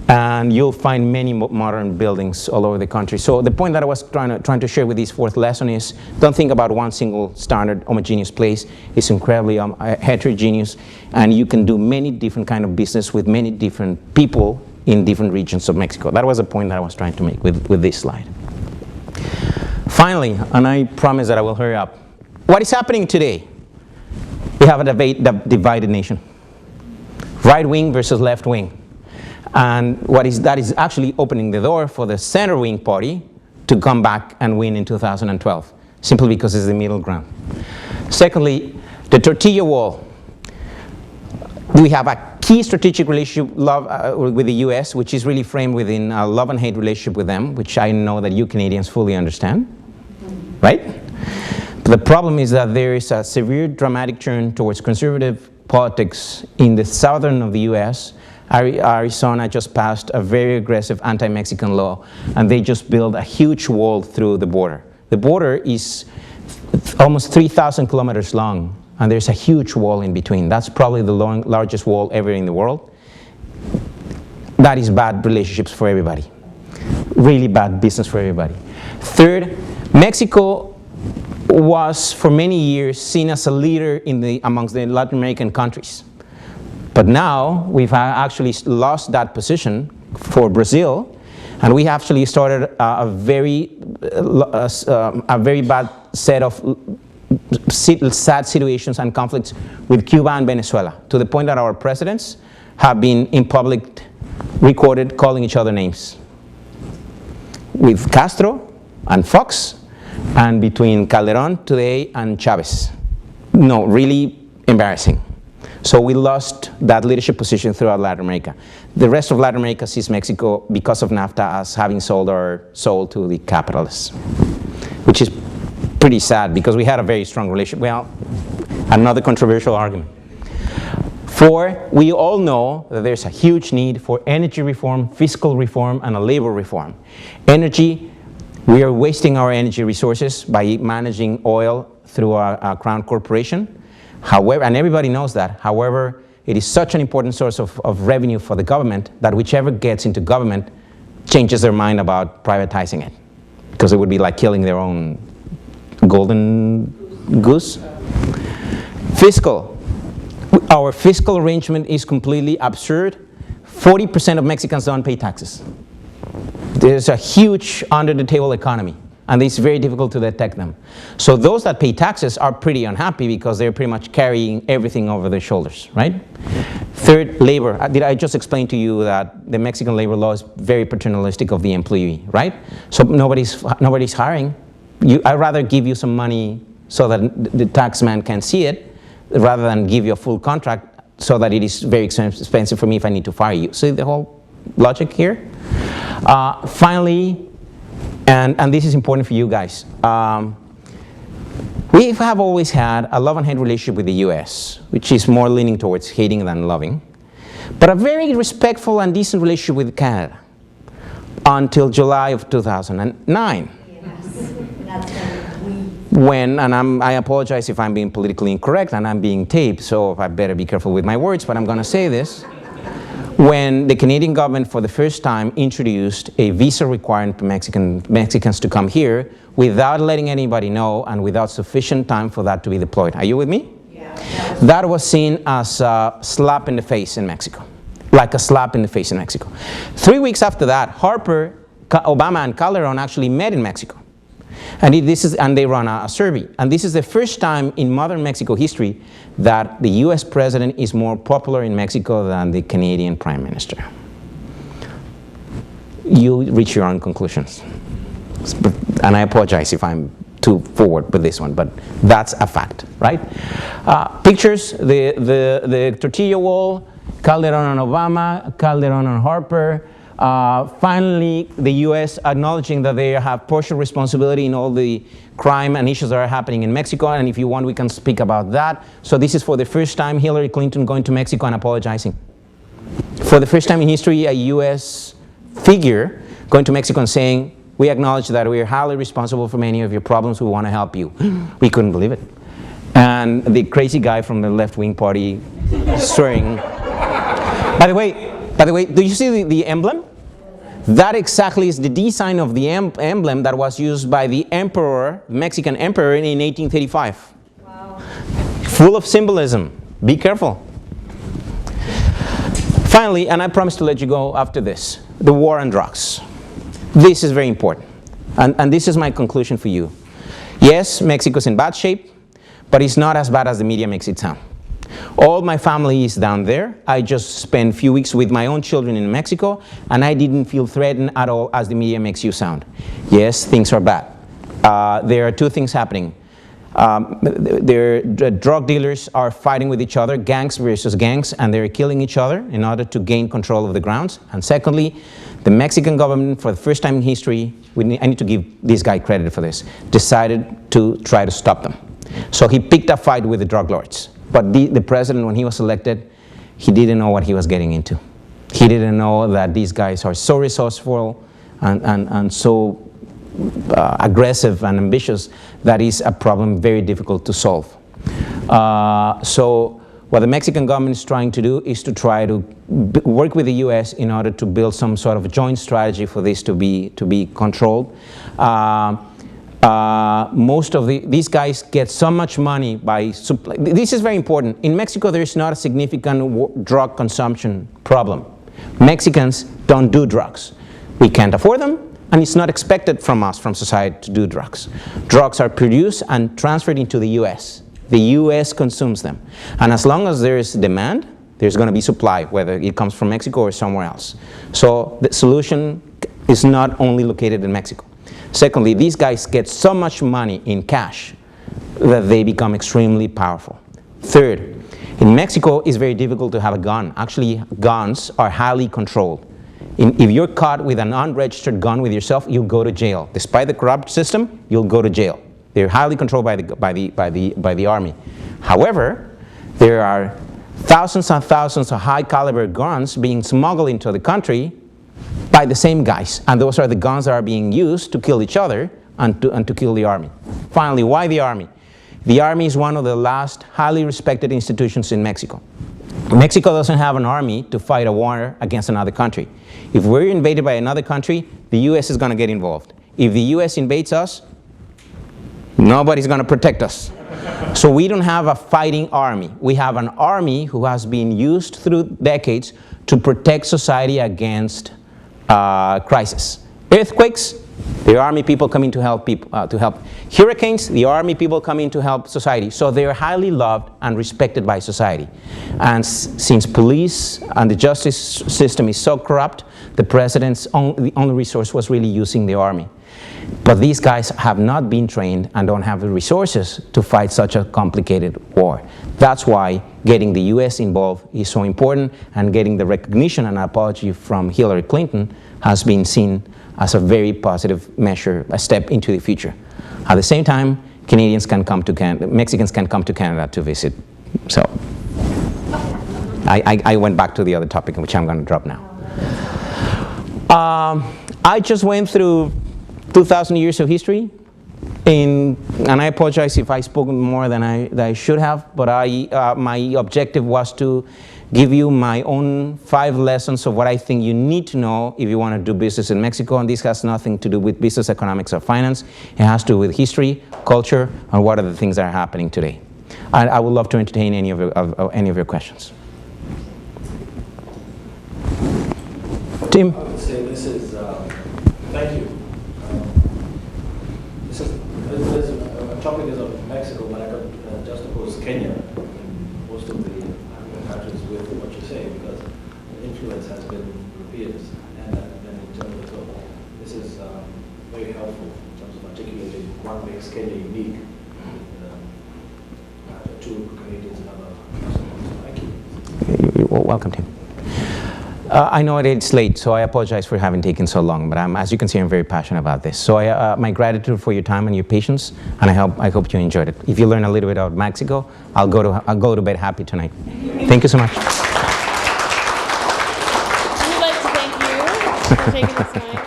Speaker 1: And you'll find many modern buildings all over the country. So the point that I was trying to share with this fourth lesson is, don't think about one single standard homogeneous place. It's incredibly heterogeneous, and you can do many different kind of business with many different people in different regions of Mexico. That was the point that I was trying to make with this slide. Finally, and I promise that I will hurry up, what is happening today? We have a divided nation. Right wing versus left wing. And that is actually opening the door for the center wing party to come back and win in 2012, simply because it's the middle ground. Secondly, the tortilla wall. We have a key strategic relationship with the US, which is really framed within a love and hate relationship with them, which I know that you Canadians fully understand, right? But the problem is that there is a severe dramatic turn towards conservative politics in the southern of the US. Arizona just passed a very aggressive anti-Mexican law, and they just built a huge wall through the border. The border is almost 3,000 kilometers long, and there's a huge wall in between. That's probably the largest wall ever in the world. That is bad relationships for everybody. Really bad business for everybody. Third, Mexico was for many years seen as a leader amongst the Latin American countries. But now we've actually lost that position for Brazil, and we actually started a very bad set of sad situations and conflicts with Cuba and Venezuela, to the point that our presidents have been in public recorded calling each other names. With Castro and Fox, and between Calderón today and Chavez. No, really embarrassing. So we lost that leadership position throughout Latin America. The rest of Latin America sees Mexico, because of NAFTA, as having sold our soul to the capitalists, which is pretty sad because we had a very strong relationship. Well, another controversial argument. Four, we all know that there's a huge need for energy reform, fiscal reform, and a labor reform. Energy, we are wasting our energy resources by managing oil through a crown corporation. However, and everybody knows that, however, it is such an important source of revenue for the government that whichever gets into government changes their mind about privatizing it, because it would be like killing their own golden goose. Fiscal. Our fiscal arrangement is completely absurd. 40% of Mexicans don't pay taxes. There's a huge under-the-table economy, and it's very difficult to detect them. So those that pay taxes are pretty unhappy because they're pretty much carrying everything over their shoulders, right? Third, labor. Did I just explain to you that the Mexican labor law is very paternalistic of the employee, right? So nobody's hiring. I'd rather give you some money so that the tax man can see it, rather than give you a full contract so that it is very expensive for me if I need to fire you. See the whole logic here? Finally, and this is important for you guys, we have always had a love and hate relationship with the US, which is more leaning towards hating than loving, but a very respectful and decent relationship with Canada until July of 2009.
Speaker 2: Yes, that's
Speaker 1: When, and I apologize if I'm being politically incorrect and I'm being taped, so I better be careful with my words, but I'm going to say this. when the Canadian government for the first time introduced a visa requirement for Mexicans to come here without letting anybody know and without sufficient time for that to be deployed. Are you with me?
Speaker 3: Yeah.
Speaker 1: That was seen as a slap in the face in Mexico, like a slap in the face in Mexico. 3 weeks after that, Obama and Calderon actually met in Mexico. And they run a survey. And this is the first time in modern Mexico history that the US president is more popular in Mexico than the Canadian Prime Minister. You reach your own conclusions. And I apologize if I'm too forward with this one, but that's a fact, right? Pictures, the tortilla wall, Calderon and Obama, Calderon and Harper. Finally, the US acknowledging that they have partial responsibility in all the crime and issues that are happening in Mexico, and if you want, we can speak about that. So this is for the first time Hillary Clinton going to Mexico and apologizing. For the first time in history, a US figure going to Mexico and saying, we acknowledge that we are highly responsible for many of your problems, we want to help you. We couldn't believe it. And the crazy guy from the left-wing party swearing. By the way, do you see the emblem? That exactly is the design of the emblem that was used by the emperor, Mexican emperor, in 1835.
Speaker 2: Wow.
Speaker 1: Full of symbolism. Be careful. Finally, and I promise to let you go after this, the war on drugs. This is very important. And this is my conclusion for you. Yes, Mexico's in bad shape, but it's not as bad as the media makes it sound. All my family is down there. I just spent a few weeks with my own children in Mexico, and I didn't feel threatened at all as the media makes you sound. Yes, things are bad. There are two things happening. The drug dealers are fighting with each other, gangs versus gangs, and they're killing each other in order to gain control of the grounds. And secondly, the Mexican government, for the first time in history, I need to give this guy credit for this, decided to try to stop them. So he picked a fight with the drug lords. But the president, when he was elected, he didn't know what he was getting into. He didn't know that these guys are so resourceful and so aggressive and ambitious that is a problem very difficult to solve. So what the Mexican government is trying to do is to try to work with the US in order to build some sort of joint strategy for this to be controlled. Most of these guys get so much money by supply. This is very important. In Mexico, there is not a significant drug consumption problem. Mexicans don't do drugs. We can't afford them, and it's not expected from us, from society, to do drugs. Drugs are produced and transferred into the US. The US consumes them. And as long as there is demand, there's going to be supply, whether it comes from Mexico or somewhere else. So the solution is not only located in Mexico. Secondly, these guys get so much money in cash that they become extremely powerful. Third, in Mexico, it's very difficult to have a gun. Actually, guns are highly controlled. If you're caught with an unregistered gun with yourself, you'll go to jail. Despite the corrupt system, you'll go to jail. They're highly controlled by the army. However, there are thousands and thousands of high-caliber guns being smuggled into the country by the same guys, and those are the guns that are being used to kill each other and to kill the army. Finally, why the army? The army is one of the last highly respected institutions in Mexico. Mexico doesn't have an army to fight a war against another country. If we're invaded by another country, the US is going to get involved. If the US invades us, nobody's going to protect us. So we don't have a fighting army. We have an army who has been used through decades to protect society against crisis. Earthquakes, the army people come in to help people. Hurricanes, the army people come in to help society. So they are highly loved and respected by society. And since police and the justice system is so corrupt, the president's the only resource was really using the army. But these guys have not been trained and don't have the resources to fight such a complicated war. That's why getting the US involved is so important, and getting the recognition and apology from Hillary Clinton has been seen as a very positive measure, a step into the future. At the same time, Canadians can come to Canada, Mexicans can come to Canada to visit. So I went back to the other topic, which I'm going to drop now. I just went through 2,000 years of history, and I apologize if I spoke more than I should have, but my objective was to give you my own 5 lessons of what I think you need to know if you want to do business in Mexico, and this has nothing to do with business economics or finance. It has to do with history, culture, and what are the things that are happening today. I would love to entertain any of your questions. Tim?
Speaker 4: I would say this is, thank you. This is a topic is of Mexico, but I could juxtapose Kenya in most of the African countries with what you say, because the influence has been Europeans, and in terms of, so this is very helpful in terms of articulating what makes Kenya unique. Two Canadians and other customers. Thank you.
Speaker 1: You're welcome, Tim. I know it's late, so I apologize for having taken so long, but as you can see, I'm very passionate about this. So my gratitude for your time and your patience, and I hope you enjoyed it. If you learn a little bit about Mexico, I'll go to bed happy tonight. Thank you so much.
Speaker 3: We'd like to thank you for taking this time.